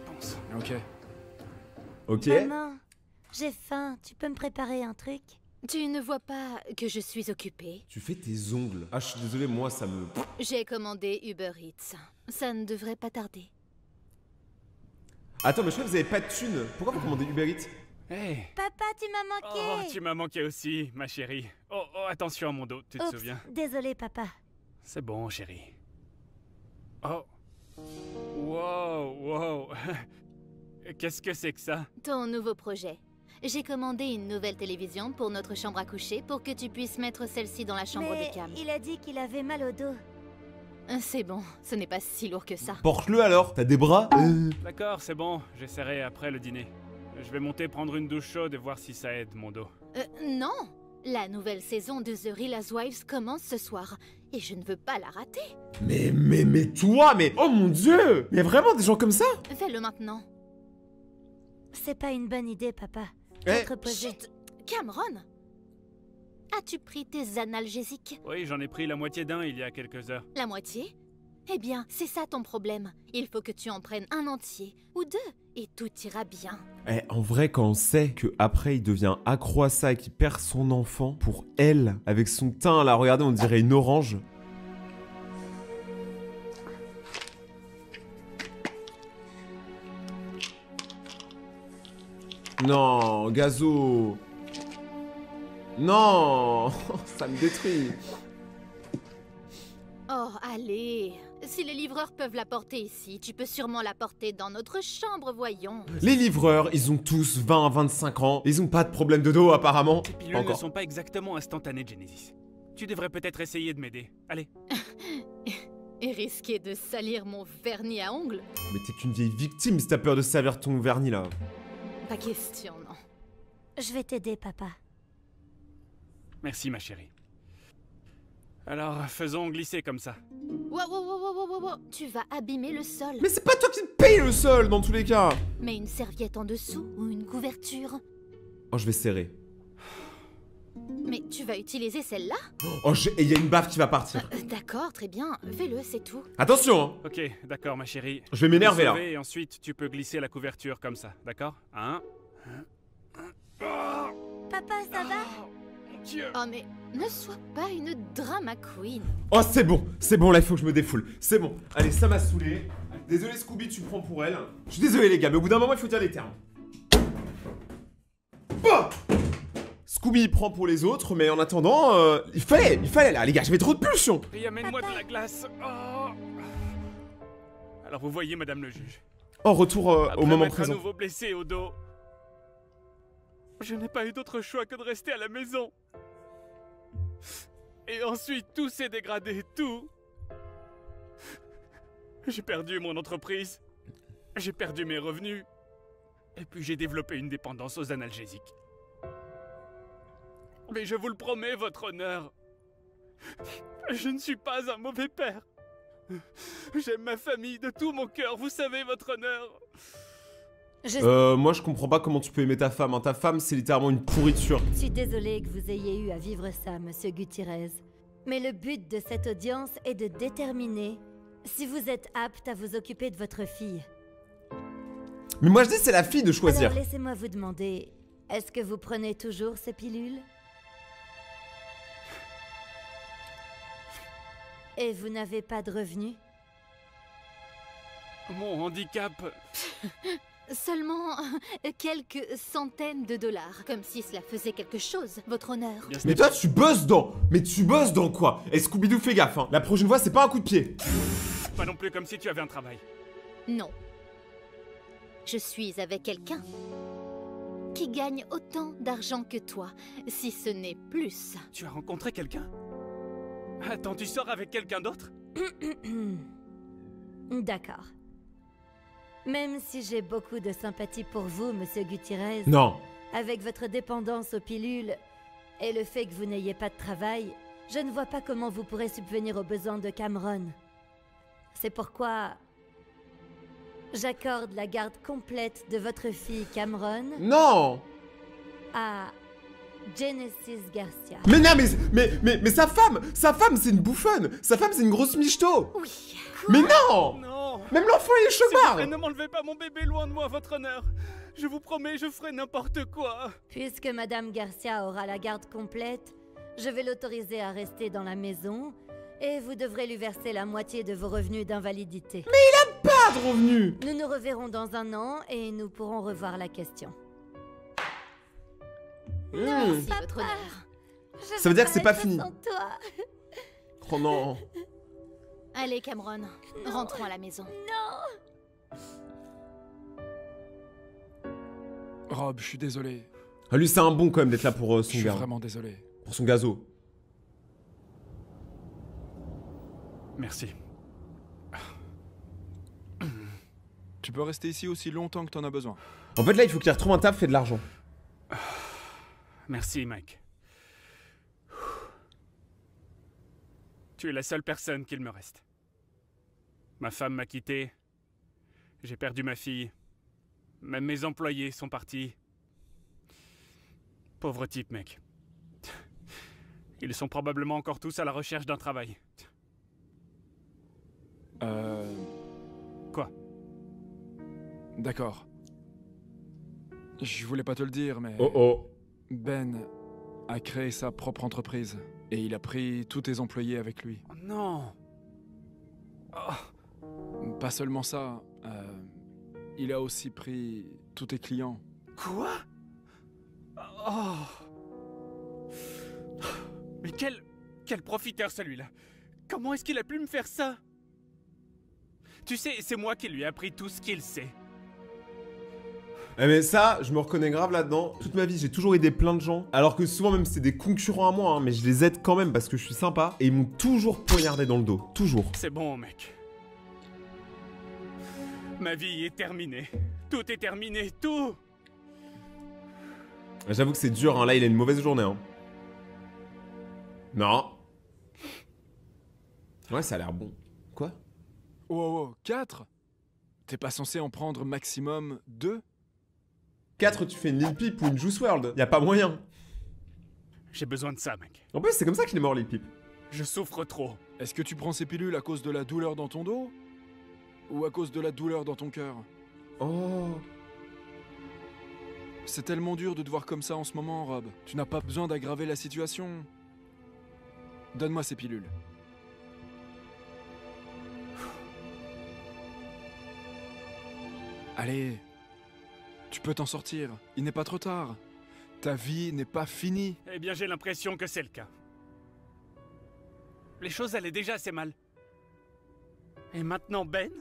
Pense. Ok. Maman, j'ai faim, tu peux me préparer un truc? Tu ne vois pas que je suis occupée? Tu fais tes ongles. Ah je suis désolé, moi ça me... J'ai commandé Uber Eats. Ça ne devrait pas tarder. Attends mais je crois que vous avez pas de thunes. Pourquoi vous commandez Uber Eats? Hey. Papa, tu m'as manqué. Oh, tu m'as manqué aussi, ma chérie. Oh, attention à mon dos, tu te souviens? Désolé, papa. C'est bon, chérie. Oh. Wow. Qu'est-ce que c'est que ça? Ton nouveau projet. J'ai commandé une nouvelle télévision pour notre chambre à coucher pour que tu puisses mettre celle-ci dans la chambre de Cam. Il a dit qu'il avait mal au dos. C'est bon, ce n'est pas si lourd que ça. Porte-le alors, t'as des bras? D'accord, c'est bon, j'essaierai après le dîner. Je vais monter prendre une douche chaude et voir si ça aide mon dos. Non! La nouvelle saison de The Real Housewives commence ce soir, et je ne veux pas la rater. Mais toi, mais... Oh mon dieu! Mais vraiment des gens comme ça? Fais-le maintenant. C'est pas une bonne idée, papa. Chut! Cameron! As-tu pris tes analgésiques? Oui, j'en ai pris la moitié d'un il y a quelques heures. La moitié? Eh bien, c'est ça ton problème. Il faut que tu en prennes un entier, ou deux, et tout ira bien. En vrai, quand on sait que après il devient accro à ça et qu'il perd son enfant, pour elle, avec son teint là, regardez, on dirait une orange. Non, Gazo. Non, ça me détruit. Oh, allez. Si les livreurs peuvent la porter ici, tu peux sûrement la porter dans notre chambre, voyons. Les livreurs, ils ont tous 20 à 25 ans. Ils ont pas de problème de dos, apparemment. Les pilules ne sont pas exactement instantanées, Genesis. Tu devrais peut-être essayer de m'aider. Allez. Et risquer de salir mon vernis à ongles? Mais t'es qu'une vieille victime si t'as peur de salir ton vernis, là. Pas question, non. Je vais t'aider, papa. Merci, ma chérie. Alors, faisons glisser comme ça. Wow. Tu vas abîmer le sol. Mais c'est pas toi qui paye le sol, dans tous les cas. Mets une serviette en dessous ou une couverture. Oh, je vais serrer. Mais tu vas utiliser celle-là? Oh, et il y a une baffe qui va partir. D'accord, très bien. Fais-le, c'est tout. Attention, hein. Ok, d'accord, ma chérie. Je vais m'énerver, là. Et ensuite, tu peux glisser la couverture comme ça, d'accord? Papa, ça va? Oh, mais ne sois pas une drama queen. Oh, c'est bon, là, il faut que je me défoule. C'est bon. Allez, ça m'a saoulé. Désolé, Scooby, tu prends pour elle. Je suis désolé, les gars, mais au bout d'un moment, il faut dire les termes. Bah Scooby prend pour les autres, mais en attendant, il fallait là, les gars, j'avais trop de pulsions. Et amène-moi de la glace. Oh. Alors vous voyez, madame le juge. Oh, retour au moment présent. À nouveau blessé au dos. Je n'ai pas eu d'autre choix que de rester à la maison. Et ensuite, tout s'est dégradé, tout. J'ai perdu mon entreprise. J'ai perdu mes revenus. Et puis j'ai développé une dépendance aux analgésiques. Mais je vous le promets, votre honneur, je ne suis pas un mauvais père. J'aime ma famille de tout mon cœur, vous savez, votre honneur. Moi je comprends pas comment tu peux aimer ta femme, hein. Ta femme c'est littéralement une pourriture. Je suis désolée que vous ayez eu à vivre ça, monsieur Gutiérrez. Mais le but de cette audience est de déterminer si vous êtes apte à vous occuper de votre fille. Mais moi je dis c'est la fille de choisir. Alors laissez-moi vous demander, est-ce que vous prenez toujours ces pilules? Et vous n'avez pas de revenus? Mon handicap Seulement quelques centaines de dollars, comme si cela faisait quelque chose, votre honneur. Mais toi, tu bosses dans... Mais tu bosses dans quoi? Et Scooby-Doo, fais gaffe, hein. La prochaine fois, c'est pas un coup de pied. Pas non plus comme si tu avais un travail. Non. Je suis avec quelqu'un qui gagne autant d'argent que toi, si ce n'est plus. Tu as rencontré quelqu'un? Attends, tu sors avec quelqu'un d'autre? D'accord. Même si j'ai beaucoup de sympathie pour vous, monsieur Gutiérrez... Non. Avec votre dépendance aux pilules et le fait que vous n'ayez pas de travail, je ne vois pas comment vous pourrez subvenir aux besoins de Cameron. C'est pourquoi... j'accorde la garde complète de votre fille Cameron... Non. À... Genesis Garcia. Mais non, mais sa femme, c'est une bouffonne. Sa femme, c'est une grosse michto. Oui. Mais non. Non. Même l'enfant, il est chômard. Ne m'enlevez pas mon bébé loin de moi, votre honneur. Je vous promets, je ferai n'importe quoi. Puisque Madame Garcia aura la garde complète, je vais l'autoriser à rester dans la maison et vous devrez lui verser la moitié de vos revenus d'invalidité. Mais il a pas de revenus. Nous nous reverrons dans un an et nous pourrons revoir la question. Merci, votre honneur. Ça veut dire que c'est pas fini. Toi. Oh non. Allez, Cameron, rentrons à la maison. Non. Rob, je suis désolé. Ah, lui, c'est un bon quand même d'être là pour son gars. Je suis vraiment désolé. Pour son gazo. Merci. Tu peux rester ici aussi longtemps que t'en as besoin. En fait, là, il faut qu'il retrouve un taf, fait de l'argent. Merci, Mike. Tu es la seule personne qu'il me reste. Ma femme m'a quitté. J'ai perdu ma fille. Même mes employés sont partis. Pauvre type, mec. Ils sont probablement encore tous à la recherche d'un travail. Quoi? D'accord. Je voulais pas te le dire, mais... Oh oh. Ben a créé sa propre entreprise. Et il a pris tous tes employés avec lui. Oh non. Oh. Pas seulement ça. Il a aussi pris tous tes clients. Quoi? Oh. Mais quel profiteur celui-là. Comment est-ce qu'il a pu me faire ça? Tu sais, c'est moi qui lui ai appris tout ce qu'il sait. Eh mais ça, je me reconnais grave là-dedans. Toute ma vie, j'ai toujours aidé plein de gens. Alors que souvent même, c'est des concurrents à moi, hein, mais je les aide quand même parce que je suis sympa. Et ils m'ont toujours poignardé dans le dos. Toujours. C'est bon, mec. Ma vie est terminée. Tout est terminé, tout. J'avoue que c'est dur, hein. Là, il a une mauvaise journée. Hein. Non. Ouais, ça a l'air bon. Quoi? Oh, 4? T'es pas censé en prendre maximum 2? 4, tu fais une Lil Peep ou une Juice WRLD. Y a pas moyen. J'ai besoin de ça, mec. En plus, c'est comme ça qu'il est mort, Lil Peep. Je souffre trop. Est-ce que tu prends ces pilules à cause de la douleur dans ton dos? Ou à cause de la douleur dans ton cœur? Oh. C'est tellement dur de te voir comme ça en ce moment, Rob. Tu n'as pas besoin d'aggraver la situation. Donne-moi ces pilules. Allez, tu peux t'en sortir. Il n'est pas trop tard. Ta vie n'est pas finie. Eh bien, j'ai l'impression que c'est le cas. Les choses allaient déjà assez mal. Et maintenant, Ben?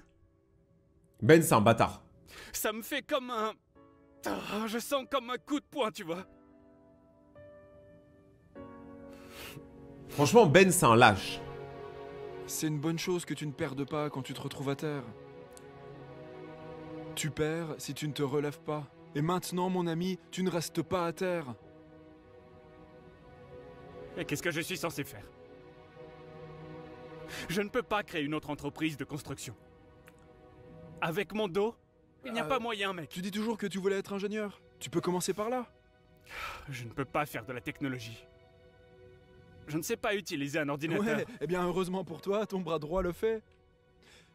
Ben, c'est un bâtard. Ça me fait comme un... Oh, je sens comme un coup de poing, tu vois. Franchement, Ben, c'est un lâche. C'est une bonne chose que tu ne perdes pas quand tu te retrouves à terre. Tu perds si tu ne te relèves pas. Et maintenant, mon ami, tu ne restes pas à terre. Et qu'est-ce que je suis censé faire? Je ne peux pas créer une autre entreprise de construction. Avec mon dos, il n'y a pas moyen, mec. Tu dis toujours que tu voulais être ingénieur. Tu peux commencer par là. Je ne peux pas faire de la technologie. Je ne sais pas utiliser un ordinateur. Ouais, eh bien heureusement pour toi, ton bras droit le fait.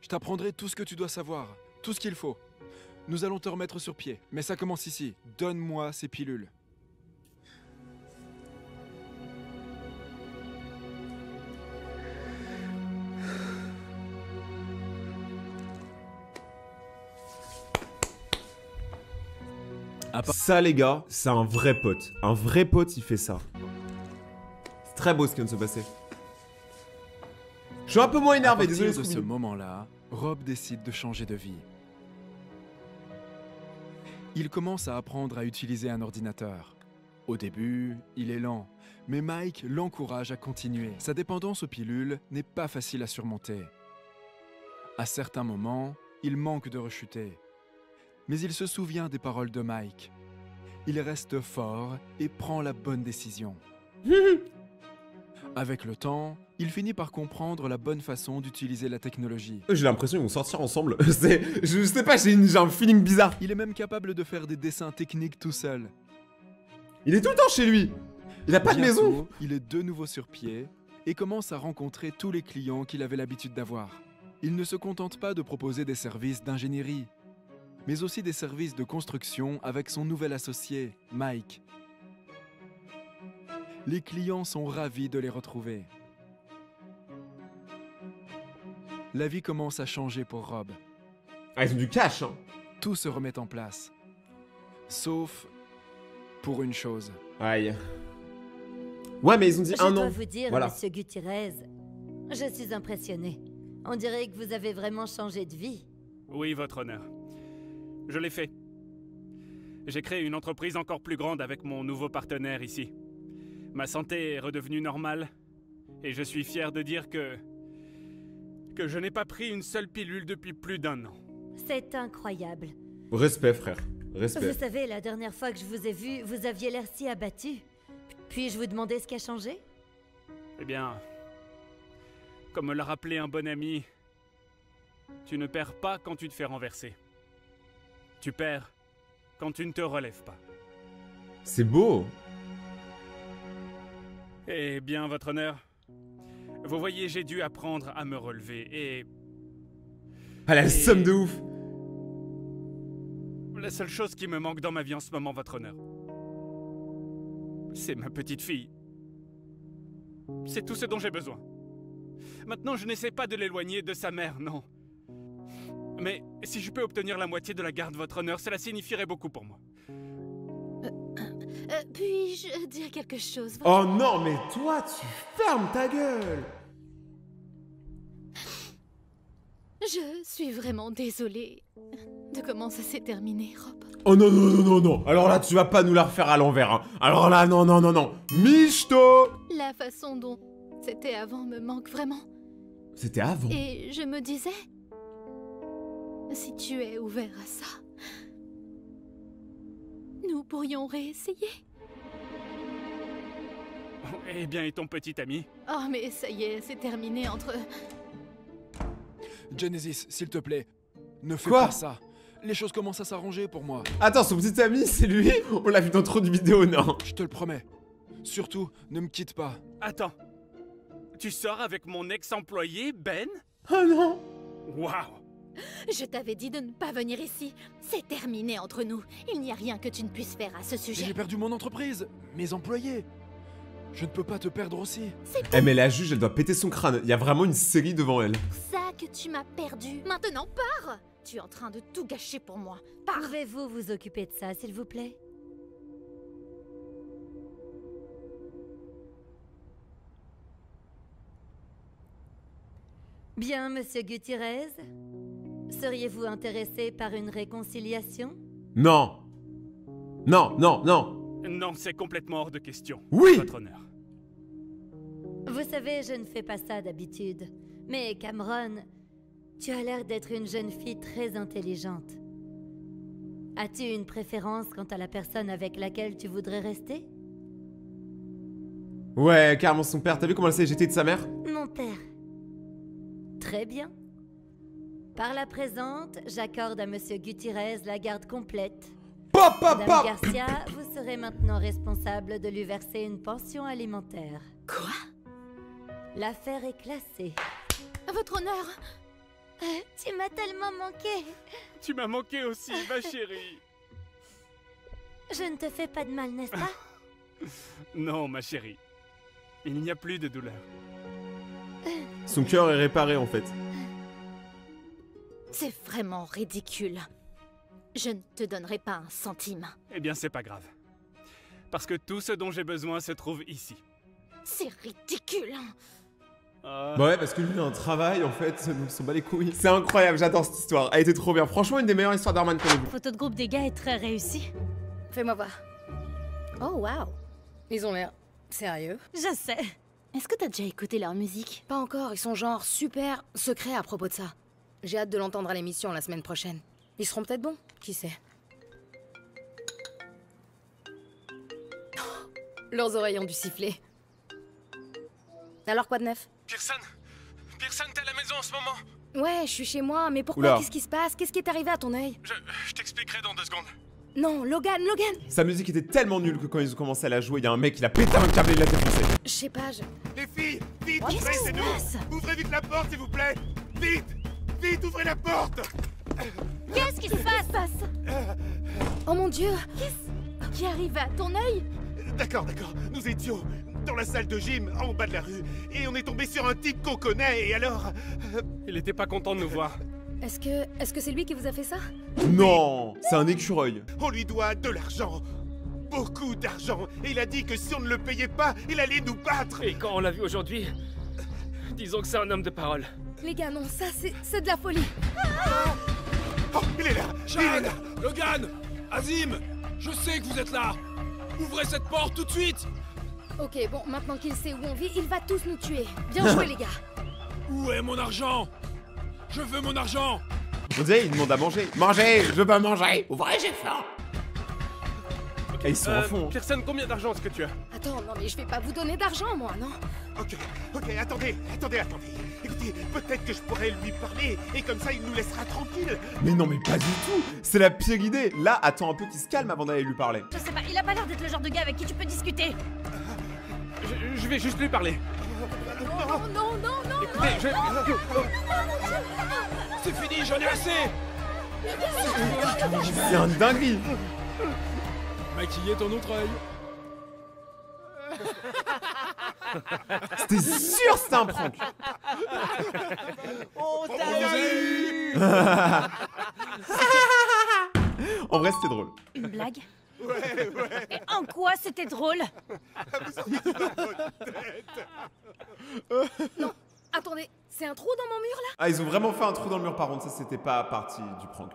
Je t'apprendrai tout ce que tu dois savoir, tout ce qu'il faut. Nous allons te remettre sur pied, mais ça commence ici. Donne-moi ces pilules. Ça, les gars, c'est un vrai pote. Un vrai pote, il fait ça. C'est très beau ce qui vient de se passer. Je suis un peu moins énervé, désolé. À partir de ce moment-là, Rob décide de changer de vie. Il commence à apprendre à utiliser un ordinateur. Au début, il est lent, mais Mike l'encourage à continuer. Sa dépendance aux pilules n'est pas facile à surmonter. À certains moments, il manque de rechuter. Mais il se souvient des paroles de Mike. Il reste fort et prend la bonne décision. Avec le temps, il finit par comprendre la bonne façon d'utiliser la technologie. J'ai l'impression qu'ils vont sortir ensemble. Je sais pas, j'ai un feeling bizarre. Il est même capable de faire des dessins techniques tout seul. Il est tout le temps chez lui. Il a pas de maison. Il est de nouveau sur pied et commence à rencontrer tous les clients qu'il avait l'habitude d'avoir. Il ne se contente pas de proposer des services d'ingénierie, mais aussi des services de construction avec son nouvel associé, Mike. Les clients sont ravis de les retrouver. La vie commence à changer pour Rob. Ah, ils ont du cash, hein. Tout se remet en place. Sauf pour une chose. Aïe. Ouais, mais ils ont dit un an. Je dois vous dire, voilà. Monsieur Gutiérrez, je suis impressionné. On dirait que vous avez vraiment changé de vie. Oui, votre honneur. Je l'ai fait. J'ai créé une entreprise encore plus grande avec mon nouveau partenaire ici. Ma santé est redevenue normale. Et je suis fier de dire que je n'ai pas pris une seule pilule depuis plus d'1 an. C'est incroyable. Respect, frère. Respect. Vous savez, la dernière fois que je vous ai vu, vous aviez l'air si abattu. Puis-je vous demander ce qui a changé? Eh bien, comme me l'a rappelé un bon ami, tu ne perds pas quand tu te fais renverser. Tu perds quand tu ne te relèves pas. C'est beau. Eh bien, votre honneur, vous voyez, j'ai dû apprendre à me relever et... Ah, la somme de ouf. La seule chose qui me manque dans ma vie en ce moment, votre honneur, c'est ma petite fille. C'est tout ce dont j'ai besoin. Maintenant, je n'essaie pas de l'éloigner de sa mère, non. Mais si je peux obtenir la moitié de la garde, votre honneur, cela signifierait beaucoup pour moi. Puis-je dire quelque chose? Oh non, mais toi, tu fermes ta gueule. Je suis vraiment désolée de comment ça s'est terminé, Rob. Oh non, non, non, non, non. Alors là, tu vas pas nous la refaire à l'envers, hein. Alors là, non, non, non, non. Michto. La façon dont c'était avant me manque vraiment. C'était avant. Et je me disais, si tu es ouvert à ça, nous pourrions réessayer. Eh bien, et ton petit ami? Oh, mais ça y est, c'est terminé entre... Genesis, s'il te plaît, ne fais Quoi? pas ça. Les choses commencent à s'arranger pour moi. Attends, son petit ami, c'est lui? On l'a vu dans trop de vidéos, non? Je te le promets. Surtout, ne me quitte pas. Attends. Tu sors avec mon ex-employé, Ben? Oh non! Waouh! Je t'avais dit de ne pas venir ici. C'est terminé entre nous. Il n'y a rien que tu ne puisses faire à ce sujet. J'ai perdu mon entreprise, mes employés. Je ne peux pas te perdre aussi. Eh mais la juge, elle doit péter son crâne. Il y a vraiment une série devant elle. C'est ça que tu m'as perdu. Maintenant, pars! Tu es en train de tout gâcher pour moi. Pars! Pouvez-vous vous occuper de ça, s'il vous plaît? Bien, Monsieur Gutiérrez. Seriez-vous intéressé par une réconciliation? Non. Non, non, non. Non, c'est complètement hors de question. Oui! Votre honneur. Vous savez, je ne fais pas ça d'habitude. Mais Cameron, tu as l'air d'être une jeune fille très intelligente. As-tu une préférence quant à la personne avec laquelle tu voudrais rester? Ouais, carrément son père. T'as vu comment elle s'est jetée de sa mère? Mon père. Très bien. Par la présente, j'accorde à Monsieur Gutiérrez la garde complète. Madame Garcia, vous serez maintenant responsable de lui verser une pension alimentaire. Quoi? L'affaire est classée. Votre honneur! Tu m'as tellement manqué. Tu m'as manqué aussi, ma chérie. Je ne te fais pas de mal, n'est-ce pas? Non, ma chérie. Il n'y a plus de douleur. Son cœur est réparé en fait. C'est vraiment ridicule. Je ne te donnerai pas un centime. Eh bien, c'est pas grave. Parce que tout ce dont j'ai besoin se trouve ici. C'est ridicule. Bah ouais, parce que lui il a un travail en fait, donc il s'en bat les couilles. C'est incroyable, j'adore cette histoire. Elle était trop bien. Franchement, une des meilleures histoires d'Arman qu'on ait vues. Photo de groupe des gars est très réussie. Fais-moi voir. Oh waouh. Ils ont l'air sérieux. Je sais. Est-ce que t'as déjà écouté leur musique? Pas encore, ils sont genre super secrets à propos de ça. J'ai hâte de l'entendre à l'émission la semaine prochaine. Ils seront peut-être bons, qui sait. Oh, leurs oreilles ont dû siffler. Alors quoi de neuf? Pearson, t'es à la maison en ce moment? Ouais, je suis chez moi, mais pourquoi? Oula. Qu'est-ce qui se passe? Qu'est-ce qui est arrivé à ton œil? Je t'expliquerai dans 2 secondes. Non, Logan! Sa musique était tellement nulle que quand ils ont commencé à la jouer, il y a un mec qui l'a pété un câble et il l'a défoncé. Je sais pas, Les filles, vite, Qu'est-ce ouvrez, qui c'est se nous! passe? Ouvrez vite la porte, s'il vous plaît! Vite! Vite, ouvrez la porte! Qu'est-ce qui se passe? Oh mon Dieu! Qu'est-ce qui arrive à ton œil? D'accord, nous étions dans la salle de gym, en bas de la rue, et on est tombé sur un type qu'on connaît, et alors... Il était pas content de nous voir. Est-ce que c'est lui qui vous a fait ça? Non, c'est un écureuil. On lui doit de l'argent. Beaucoup d'argent. Et il a dit que si on ne le payait pas, il allait nous battre. Et quand on l'a vu aujourd'hui, disons que c'est un homme de parole. Les gars, non, ça c'est de la folie! Oh, il est là! Sean, Logan, Azim, je sais que vous êtes là. Ouvrez cette porte tout de suite. Ok, bon, maintenant qu'il sait où on vit, il va tous nous tuer. Bien joué, les gars! Où est mon argent? Je veux mon argent. On dirait il demande à manger. Mangez, je veux pas manger. Ouvrez, j'ai faim. Et ils sont à fond. Pearson, combien d'argent est-ce que tu as? Attends, non mais je vais pas vous donner d'argent, moi, non? Ok, attendez. Écoutez, peut-être que je pourrais lui parler, et comme ça il nous laissera tranquille. Mais non, mais pas du tout. C'est la pire idée. Là, attends un peu qu'il se calme avant d'aller lui parler. Je sais pas, il a pas l'air d'être le genre de gars avec qui tu peux discuter. Je vais juste lui parler. Non! Écoutez, C'est fini, j'en ai assez. C'est un dinguerie. Maquiller ton autre œil. C'était sûr, c'était un prank. On t'a eu. En vrai, c'était drôle. Une blague? Ouais. Et en quoi c'était drôle? Non, attendez, c'est un trou dans mon mur, là? Ah, ils ont vraiment fait un trou dans le mur par contre, ça c'était pas partie du prank.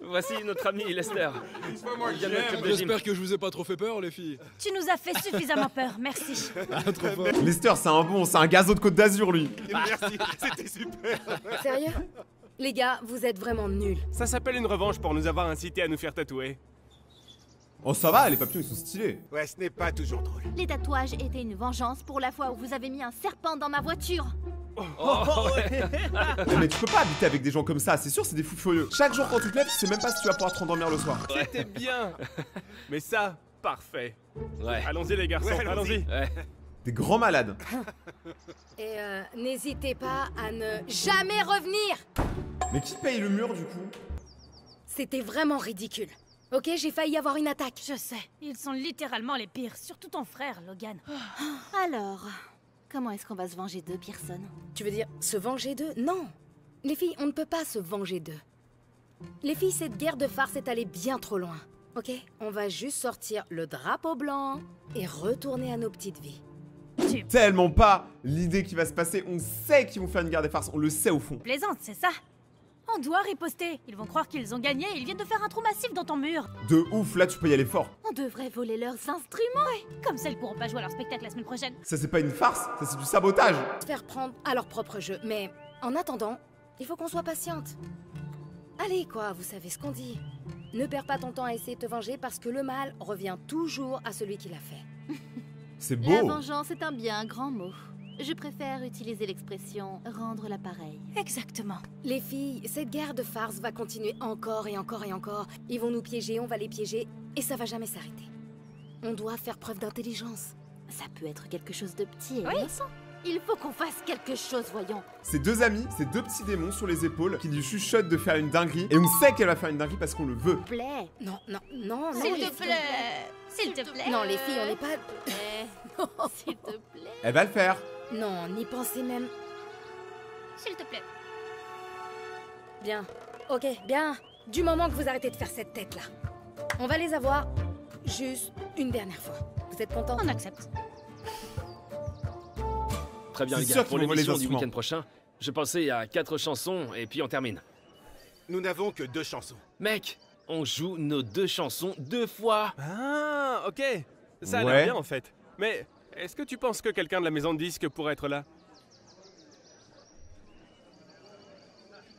Voici notre ami Lester. Il vient de notre club de gym. J'espère que je vous ai pas trop fait peur, les filles. Tu nous as fait suffisamment peur, merci. Trop fort. Lester, c'est un gazo de Côte d'Azur, lui. Merci, c'était super. Sérieux? Les gars, vous êtes vraiment nuls. Ça s'appelle une revanche pour nous avoir incité à nous faire tatouer. Oh, ça va, les papillons ils sont stylés. Ouais, ce n'est pas toujours drôle. Les tatouages étaient une vengeance pour la fois où vous avez mis un serpent dans ma voiture. Mais tu peux pas habiter avec des gens comme ça, c'est sûr, c'est des fous furieux. Chaque jour quand tu te lèves, tu sais même pas si tu vas pouvoir te rendormir le soir. C'était bien. Mais ça, parfait. Ouais. Allons-y les garçons, Ouais, allons-y. allons-y. Des grands malades. Et n'hésitez pas à ne jamais revenir! Mais qui paye le mur du coup? C'était vraiment ridicule. Ok, j'ai failli avoir une attaque. Je sais, ils sont littéralement les pires, surtout ton frère, Logan. Alors, comment est-ce qu'on va se venger d'eux, Pearson? Tu veux dire se venger d'eux? Non! Les filles, on ne peut pas se venger d'eux. Les filles, cette guerre de farce est allée bien trop loin. Ok? On va juste sortir le drapeau blanc et retourner à nos petites vies. Tellement pas l'idée qui va se passer, on sait qu'ils vont faire une guerre des farces, on le sait au fond. Plaisante, c'est ça? On doit riposter. Ils vont croire qu'ils ont gagné et ils viennent de faire un trou massif dans ton mur. De ouf, là tu peux y aller fort. On devrait voler leurs instruments. Comme ça, ils pourront pas jouer à leur spectacle la semaine prochaine. Ça c'est pas une farce, ça c'est du sabotage. Se faire prendre à leur propre jeu. Mais en attendant, il faut qu'on soit patiente. Allez quoi, vous savez ce qu'on dit. Ne perds pas ton temps à essayer de te venger parce que le mal revient toujours à celui qui l'a fait. C'est La beau. vengeance est un bien grand mot. Je préfère utiliser l'expression rendre l'appareil. Exactement. Les filles, cette guerre de farce va continuer encore et encore et encore. Ils vont nous piéger, on va les piéger, et ça va jamais s'arrêter. On doit faire preuve d'intelligence. Ça peut être quelque chose de petit et innocent. Il faut qu'on fasse quelque chose, voyons. Ces deux amis, ces deux petits démons sur les épaules qui lui chuchotent de faire une dinguerie. Et on sait qu'elle va faire une dinguerie parce qu'on le veut. S'il te plaît. Non. S'il les te plaît. S'il te plaît. Non, les filles, on n'est pas... S'il te plaît. Elle va le faire. Non, n'y pensez même... S'il te plaît. Bien. Ok, bien. Du moment que vous arrêtez de faire cette tête-là. On va les avoir juste une dernière fois. Vous êtes contents? On accepte. Très bien, les gars. Pour l'émission du week-end prochain, je pensais à 4 chansons et puis on termine. Nous n'avons que 2 chansons. Mec, on joue nos 2 chansons 2 fois. Ah, ok. Ça a l'air bien en fait. Mais est-ce que tu penses que quelqu'un de la maison de disques pourrait être là?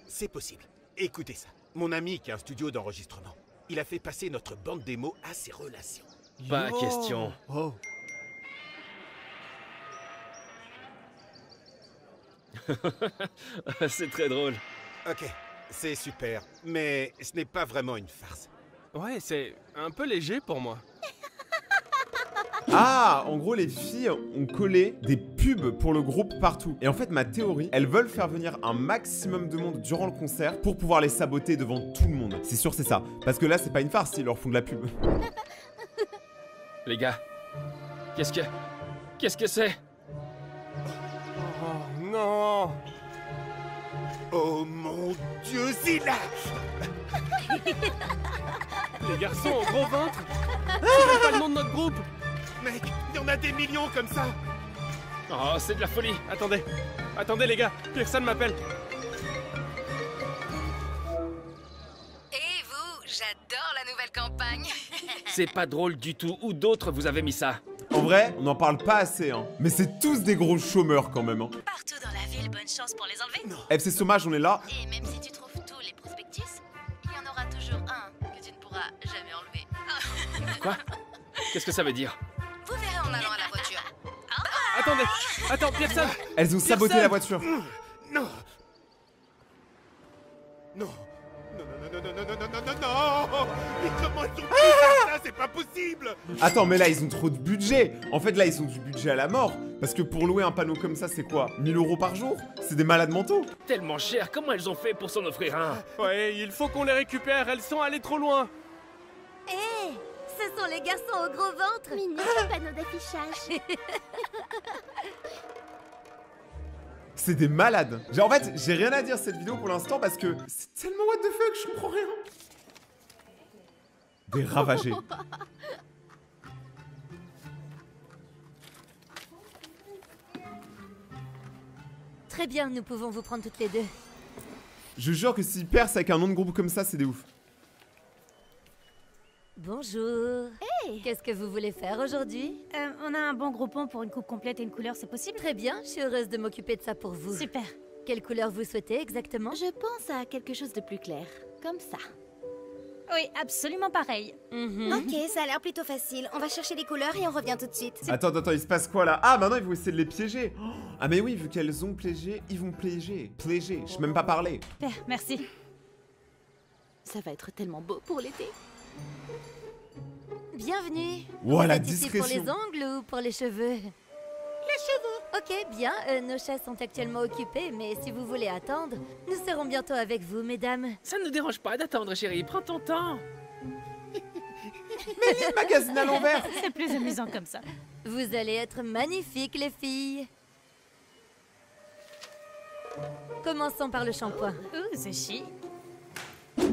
C'est possible. Écoutez ça. Mon ami qui a un studio d'enregistrement, il a fait passer notre bande démo à ses relations. Pas question. Oh. C'est très drôle. Ok, c'est super, mais ce n'est pas vraiment une farce. Ouais, c'est un peu léger pour moi. Ah, en gros, les filles ont collé des pubs pour le groupe partout. Et en fait, ma théorie, elles veulent faire venir un maximum de monde durant le concert pour pouvoir les saboter devant tout le monde. C'est sûr, c'est ça. Parce que là, c'est pas une farce s'ils leur font de la pub. Les gars, qu'est-ce que c'est? Oh non! Oh mon Dieu, Zilla! Les garçons au gros ventre? C'est pas le nom de notre groupe! Mec, il y en a des millions comme ça! Oh, c'est de la folie! Attendez les gars, Pearson m'appelle! Et vous, j'adore la nouvelle campagne! C'est pas drôle du tout. Où d'autres vous avez mis ça? En vrai, on n'en parle pas assez, hein. Mais c'est tous des gros chômeurs quand même, hein. Partout dans la ville, bonne chance pour les enlever. Non. FC Sommage, on est là. Et même si tu trouves tous les prospectus, il y en aura toujours un que tu ne pourras jamais enlever. Quoi? Qu'est-ce que ça veut dire? Vous verrez en allant à la voiture. Attends, Pearson! Elles ont saboté la voiture. Non! Non! Non! Mais comment ils ont pu faire ça? C'est pas possible! Attends, mais là, ils ont trop de budget. En fait, là, ils ont du budget à la mort. Parce que pour louer un panneau comme ça, c'est quoi? 1000 € par jour? C'est des malades mentaux. Tellement cher, comment elles ont fait pour s'en offrir un? Ouais, il faut qu'on les récupère, elles sont allées trop loin! Hé! Ce sont les garçons au gros ventre! Mini panneau d'affichage. C'est des malades. En fait, j'ai rien à dire cette vidéo pour l'instant parce que c'est tellement what the fuck, je comprends rien. Des ravagés. Très bien, nous pouvons vous prendre toutes les deux. Je jure que s'ils percent avec un nom de groupe comme ça, c'est des ouf. Bonjour. Hey! Qu'est-ce que vous voulez faire aujourd'hui? On a un bon groupon pour une coupe complète et une couleur, c'est possible? Très bien, je suis heureuse de m'occuper de ça pour vous. Super. Quelle couleur vous souhaitez exactement? Je pense à quelque chose de plus clair, comme ça. Oui, absolument pareil. Ok, ça a l'air plutôt facile. On va chercher les couleurs et on revient tout de suite. Attends, il se passe quoi là? Ah, maintenant ils vont essayer de les piéger. Oh, ah mais oui, vu qu'elles ont piégé, ils vont piéger. Piéger, je sais même pas parler. Super, merci. Ça va être tellement beau pour l'été. Bienvenue. Wow, la Ici pour discrétion. les ongles ou pour les cheveux? Les cheveux. Ok, bien. Nos chaises sont actuellement occupées, mais si vous voulez attendre, nous serons bientôt avec vous, mesdames. Ça ne nous dérange pas d'attendre, chérie. Prends ton temps. Mais lis le magazine à l'envers. C'est plus amusant comme ça. Vous allez être magnifiques, les filles. Commençons par le shampoing. C'est chic.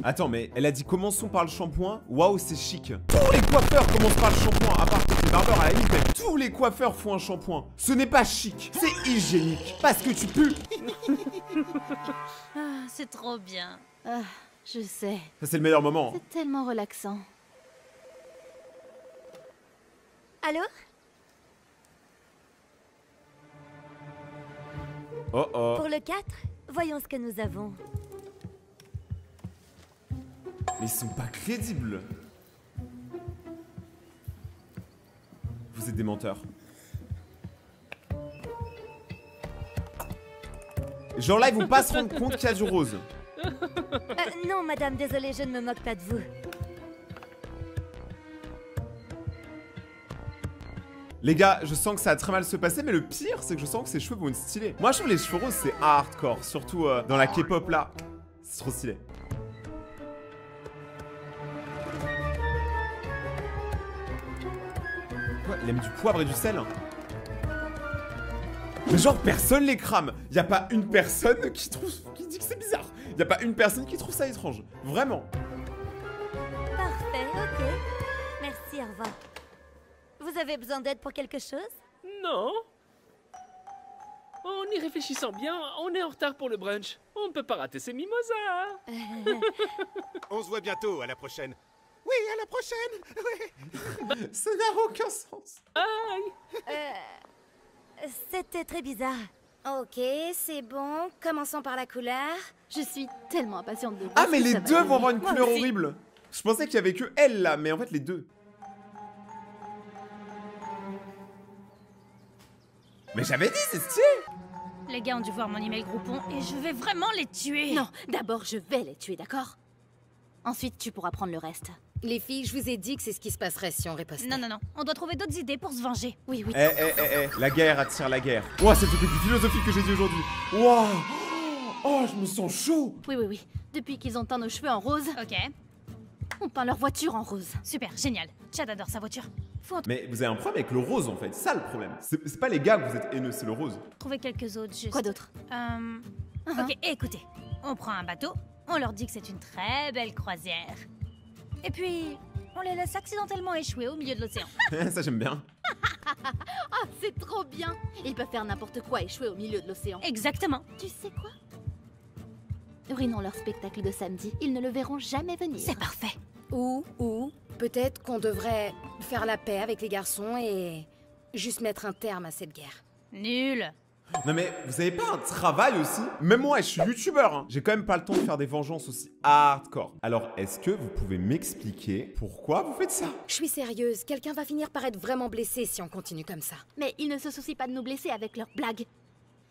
Attends, mais elle a dit commençons par le shampoing. Waouh, c'est chic. Tous les coiffeurs commencent par le shampoing. À part les barbeurs à la limite, mais tous les coiffeurs font un shampoing. Ce n'est pas chic, c'est hygiénique. Parce que tu pues. Ah, c'est trop bien. Ah, je sais. Ça, c'est le meilleur moment. C'est tellement relaxant. Allô? Oh oh. Pour le 4, voyons ce que nous avons. Mais ils sont pas crédibles. Vous êtes des menteurs. Genre là, ils vont pas se rendre compte qu'il y a du rose. Non, madame, désolée, je ne me moque pas de vous. Les gars, je sens que ça va très mal se passer, mais le pire, c'est que je sens que ses cheveux vont être stylés. Moi, je trouve les cheveux roses, c'est hardcore, surtout dans la K-pop là. C'est trop stylé. Quoi? Il a mis du poivre et du sel? Mais genre, personne les crame. Y a pas une personne qui dit que c'est bizarre. Y a pas une personne qui trouve ça étrange. Vraiment. Parfait, ok. Merci, au revoir. Vous avez besoin d'aide pour quelque chose? Non. En y réfléchissant bien, on est en retard pour le brunch. On ne peut pas rater ces mimosas. On se voit bientôt, à la prochaine. Oui, à la prochaine. Oui. Ça n'a aucun sens. C'était très bizarre. Ok, c'est bon. Commençons par la couleur. Je suis tellement impatiente de voir. Ah, mais ce que les ça va deux vont donner. avoir une Moi couleur aussi. horrible. Je pensais qu'il y avait que elle là, mais en fait les deux. Mais j'avais dit, c'est stylé. Les gars ont dû voir mon email Groupon et je vais vraiment les tuer. Non, d'abord je vais les tuer, d'accord? Ensuite, tu pourras prendre le reste. Les filles, je vous ai dit que c'est ce qui se passerait si on ripostait. Non, non, non. On doit trouver d'autres idées pour se venger. Oui, oui. La guerre attire la guerre. Ouah, c'est le truc le plus philosophique que j'ai dit aujourd'hui. Ouah. Oh, je me sens chaud. Oui, oui, oui. Depuis qu'ils ont teint nos cheveux en rose. Ok. On peint leur voiture en rose. Super, génial. Chad adore sa voiture. Faut en Mais vous avez un problème avec le rose en fait, c'est ça le problème. C'est pas les gars que vous êtes haineux, c'est le rose. trouver quelques autres juste. Quoi d'autre? Ok, écoutez. On prend un bateau, on leur dit que c'est une très belle croisière. Et puis, on les laisse accidentellement échouer au milieu de l'océan. Ça j'aime bien. Ah, c'est trop bien. Ils peuvent faire n'importe quoi échouer au milieu de l'océan. Exactement. Tu sais quoi? Ruinons leur spectacle de samedi. Ils ne le verront jamais venir. C'est parfait. Ou peut-être qu'on devrait faire la paix avec les garçons et juste mettre un terme à cette guerre. Nul. Non mais vous avez pas un travail aussi? Même moi, je suis youtubeur, hein. J'ai quand même pas le temps de faire des vengeances aussi hardcore. Alors, est-ce que vous pouvez m'expliquer pourquoi vous faites ça? Je suis sérieuse, quelqu'un va finir par être vraiment blessé si on continue comme ça. Mais ils ne se soucient pas de nous blesser avec leurs blagues.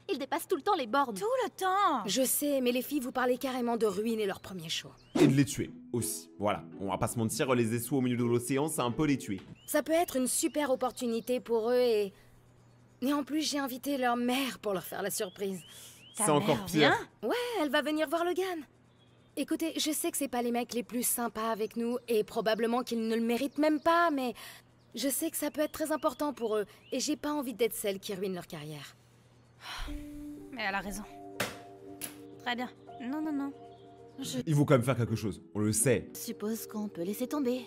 Ils dépassent tout le temps les bornes. Tout le temps. Je sais, mais les filles, vous parlez carrément de ruiner leur premier show. Et de les tuer aussi. Voilà, on va pas se mentir, les essous au milieu de l'océan, c'est un peu les tuer. Ça peut être une super opportunité pour eux et en plus, j'ai invité leur mère pour leur faire la surprise. C'est encore pire. Ouais, elle va venir voir Logan. Écoutez, je sais que c'est pas les mecs les plus sympas avec nous et probablement qu'ils ne le méritent même pas, mais je sais que ça peut être très important pour eux et j'ai pas envie d'être celle qui ruine leur carrière. Mais elle a raison. Très bien. Non, non, non. Il faut quand même faire quelque chose, on le sait. Je suppose qu'on peut laisser tomber.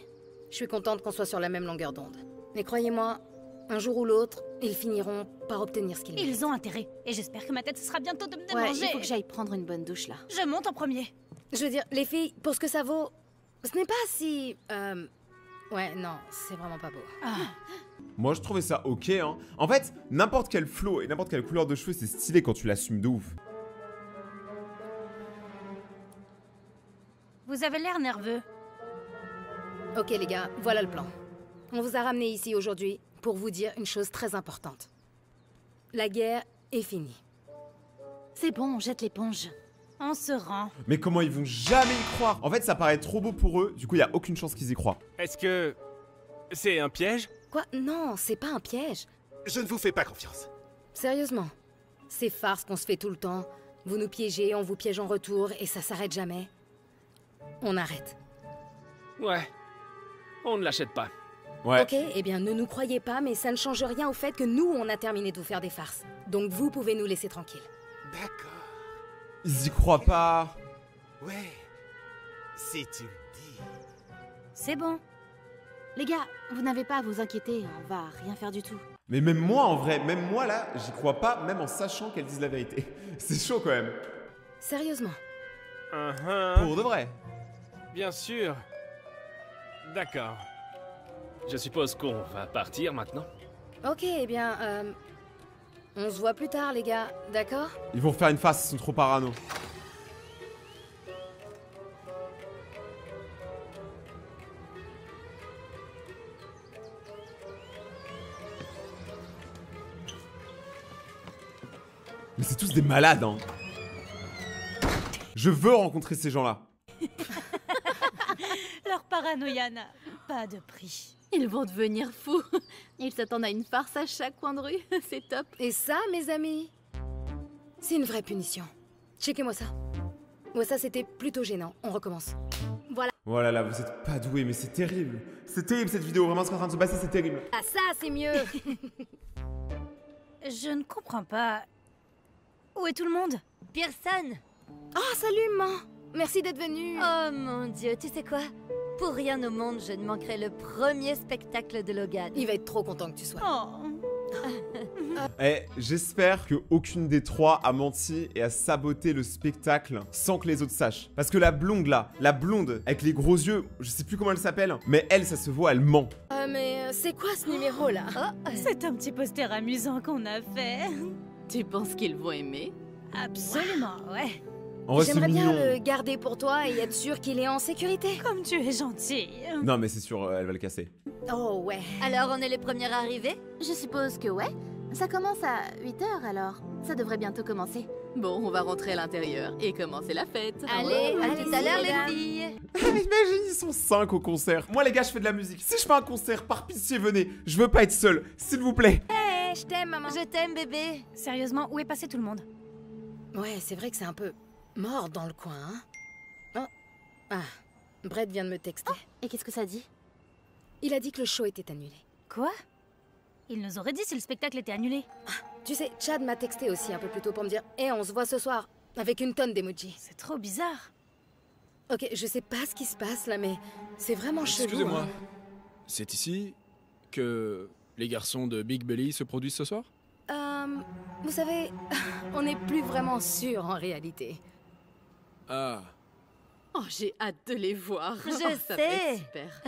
Je suis contente qu'on soit sur la même longueur d'onde. Mais croyez-moi, un jour ou l'autre, ils finiront par obtenir ce qu'ils méritent. Ils ont intérêt. Et j'espère que ma tête sera bientôt de me Ouais, démanger. il faut que j'aille prendre une bonne douche là. Je monte en premier. Je veux dire, les filles, pour ce que ça vaut, ce n'est pas si... Ouais, non, c'est vraiment pas beau. Moi, je trouvais ça ok, hein. En fait, n'importe quel flow et n'importe quelle couleur de cheveux, c'est stylé quand tu l'assumes de ouf. Vous avez l'air nerveux. Ok les gars, voilà le plan. On vous a ramené ici aujourd'hui pour vous dire une chose très importante. La guerre est finie. C'est bon, on jette l'éponge. On se rend. Mais comment ils vont jamais y croire? En fait, ça paraît trop beau pour eux, du coup, il y a aucune chance qu'ils y croient. Est-ce que c'est un piège? Quoi? Non, c'est pas un piège. Je ne vous fais pas confiance. Sérieusement. C'est farce qu'on se fait tout le temps. Vous nous piégez, on vous piège en retour et ça s'arrête jamais. On arrête. Ouais. On ne l'achète pas. Ouais. Ok, eh bien ne nous croyez pas, mais ça ne change rien au fait que nous, on a terminé de vous faire des farces. Donc vous pouvez nous laisser tranquilles. D'accord. Ils y croient pas. Ouais. Si tu le dis. C'est bon. Les gars, vous n'avez pas à vous inquiéter, on va rien faire du tout. Mais même moi, en vrai, même moi, là, j'y crois pas, même en sachant qu'elles disent la vérité. C'est chaud, quand même. Sérieusement. Pour de vrai. Bien sûr. D'accord. Je suppose qu'on va partir maintenant. Ok, eh bien, on se voit plus tard, les gars, d'accord? Ils vont faire une face, ils sont trop parano. Mais c'est tous des malades, hein. Je veux rencontrer ces gens-là. Leur paranoïa n'a pas de prix. Ils vont devenir fous. Ils s'attendent à une farce à chaque coin de rue. C'est top. Et ça, mes amis, c'est une vraie punition. Checkez-moi ça. Ouais, ça, c'était plutôt gênant. On recommence. Voilà. Oh là là, vous êtes pas doués, mais c'est terrible. C'est terrible cette vidéo, vraiment ce qui est en train de se passer, c'est terrible. Ah, ça, c'est mieux. Je ne comprends pas. Où est tout le monde? Pearson, Ah, salut, maman. Merci d'être venue. Oh mon Dieu, tu sais quoi? Pour rien au monde, je ne manquerai le premier spectacle de Logan. Il va être trop content que tu sois. Eh, j'espère que aucune des trois a menti et a saboté le spectacle sans que les autres sachent. Parce que la blonde là, la blonde avec les gros yeux, je sais plus comment elle s'appelle, mais elle, ça se voit, elle ment. Mais c'est quoi ce numéro là? C'est un petit poster amusant qu'on a fait. Tu penses qu'ils vont aimer? Absolument, ouais. J'aimerais bien le garder pour toi et être sûr qu'il est en sécurité. Comme tu es gentil. Non mais c'est sûr, elle va le casser. Oh ouais. Alors on est les premières arrivées? Je suppose que ouais. Ça commence à 8h alors. Ça devrait bientôt commencer. Bon, on va rentrer à l'intérieur et commencer la fête. Allez, à tout à l'heure les filles. Imagine, ils sont 5 au concert. Moi les gars, je fais de la musique. Si je fais un concert, par pitié, venez. Je veux pas être seul, s'il vous plaît. Hey, je t'aime maman. Je t'aime bébé. Sérieusement, où est passé tout le monde? Ouais, c'est vrai que c'est un peu mort dans le coin, hein. Oh. Ah, Brett vient de me texter. Et qu'est-ce que ça dit? Il a dit que le show était annulé. Quoi? Il nous aurait dit si le spectacle était annulé. Tu sais, Chad m'a texté aussi un peu plus tôt pour me dire « Eh, on se voit ce soir !» avec une tonne d'emojis. C'est trop bizarre. Ok, je sais pas ce qui se passe là, mais c'est vraiment chelou. Excusez-moi. Hein. C'est ici que les garçons de Big Belly se produisent ce soir? Vous savez, on n'est plus vraiment sûr en réalité. Ah. Oh, j'ai hâte de les voir. Je Ça va sais. être super.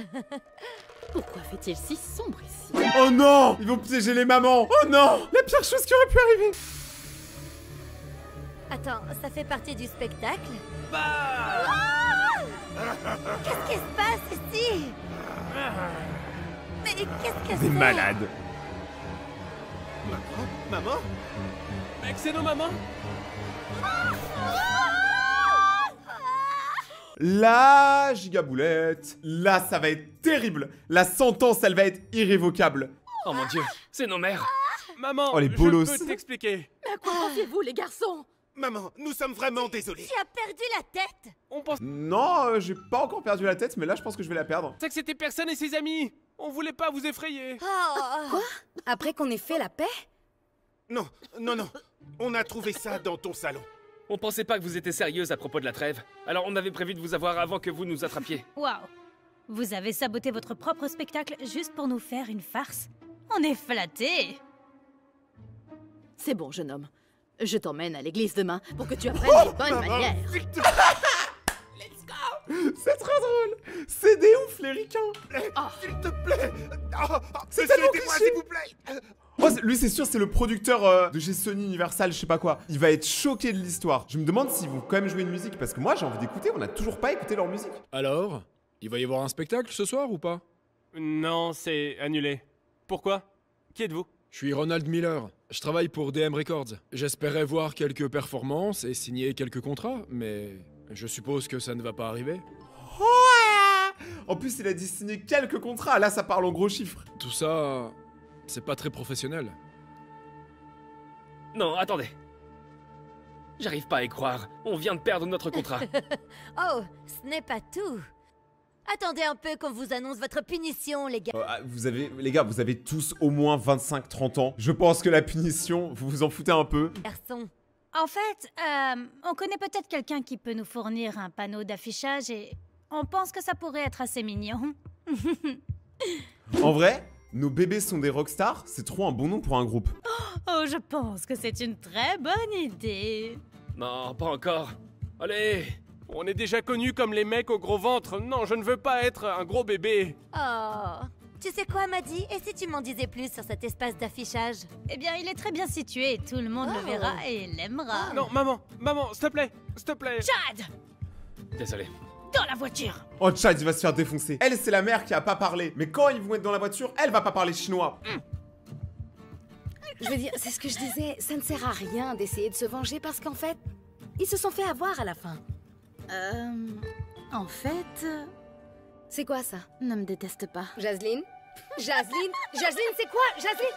Pourquoi fait-il si sombre ici? Oh non, ils vont piéger les mamans. Oh non, la pire chose qui aurait pu arriver. Attends, ça fait partie du spectacle? Bah Qu'est-ce qui se passe ici? Mais qu'est-ce que c'est? Des malades. Maman? Mec, c'est nos mamans? La gigaboulette. Là, ça va être terrible. La sentence, elle va être irrévocable. Oh mon Dieu, c'est nos mères. Maman, Oh, les bolos. je peux t'expliquer. Mais à quoi pensez-vous, les garçons? Maman, nous sommes vraiment désolés. Tu as perdu la tête? On pensait Non, j'ai pas encore perdu la tête, mais là, je pense que je vais la perdre. que c'était personne et ses amis. On voulait pas vous effrayer. Quoi? Après qu'on ait fait la paix? Non, non, non. On a trouvé ça dans ton salon. On pensait pas que vous étiez sérieuse à propos de la trêve. Alors on avait prévu de vous avoir avant que vous nous attrapiez. Waouh. Vous avez saboté votre propre spectacle juste pour nous faire une farce? On est flattés. C'est bon, jeune homme. Je t'emmène à l'église demain pour que tu apprennes les bonnes manières. C'est trop drôle. C'est des ouf, les ricains. S'il te plaît. C'est tellement aidez-moi, cliché. s'il vous plaît. Oh, lui, c'est sûr, c'est le producteur de chez Sony Universal, je sais pas quoi. Il va être choqué de l'histoire. Je me demande s'ils vont quand même jouer une musique, parce que moi, j'ai envie d'écouter. On a toujours pas écouté leur musique. Alors, il va y avoir un spectacle ce soir ou pas? Non, c'est annulé. Pourquoi? Qui êtes-vous? Je suis Ronald Miller. Je travaille pour DM Records. J'espérais voir quelques performances et signer quelques contrats, mais je suppose que ça ne va pas arriver. En plus, il a dit signer quelques contrats. Là, ça parle en gros chiffres. Tout ça, c'est pas très professionnel. Non, attendez. J'arrive pas à y croire. On vient de perdre notre contrat. Oh, ce n'est pas tout. Attendez un peu qu'on vous annonce votre punition, les gars. Les gars, vous avez tous au moins 25-30 ans. Je pense que la punition, vous vous en foutez un peu. Garçon. En fait, on connaît peut-être quelqu'un qui peut nous fournir un panneau d'affichage et on pense que ça pourrait être assez mignon. En vrai, nos bébés sont des rockstars, c'est trop un bon nom pour un groupe. Oh, je pense que c'est une très bonne idée. Non, pas encore. Allez. On est déjà connus comme les mecs au gros ventre. Non, je ne veux pas être un gros bébé. Oh. Tu sais quoi, Maddy? Et si tu m'en disais plus sur cet espace d'affichage? Eh bien, il est très bien situé, tout le monde le verra et l'aimera. Non, maman, s'il te plaît. Chad! Désolé. Dans la voiture! Oh, Chad, il va se faire défoncer. Elle, c'est la mère qui a pas parlé. Mais quand ils vont être dans la voiture, elle va pas parler chinois. Je veux dire, c'est ce que je disais, ça ne sert à rien d'essayer de se venger parce qu'en fait, ils se sont fait avoir à la fin. En fait... C'est quoi ça? Ne me déteste pas. Jasmine? Jasmine, c'est quoi? Jasmine?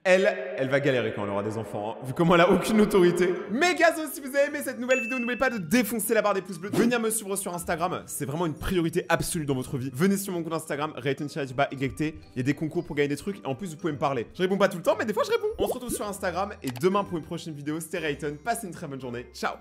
elle va galérer quand elle aura des enfants, hein, vu comment elle a aucune autorité. Mais gazos, si vous avez aimé cette nouvelle vidéo, n'oubliez pas de défoncer la barre des pouces bleus, de venir me suivre sur Instagram, c'est vraiment une priorité absolue dans votre vie. Venez sur mon compte Instagram, Rayton-YT, il y a des concours pour gagner des trucs, et en plus vous pouvez me parler. Je réponds pas tout le temps, mais des fois je réponds. On se retrouve sur Instagram, et demain pour une prochaine vidéo, c'était Rayton, passez une très bonne journée, ciao.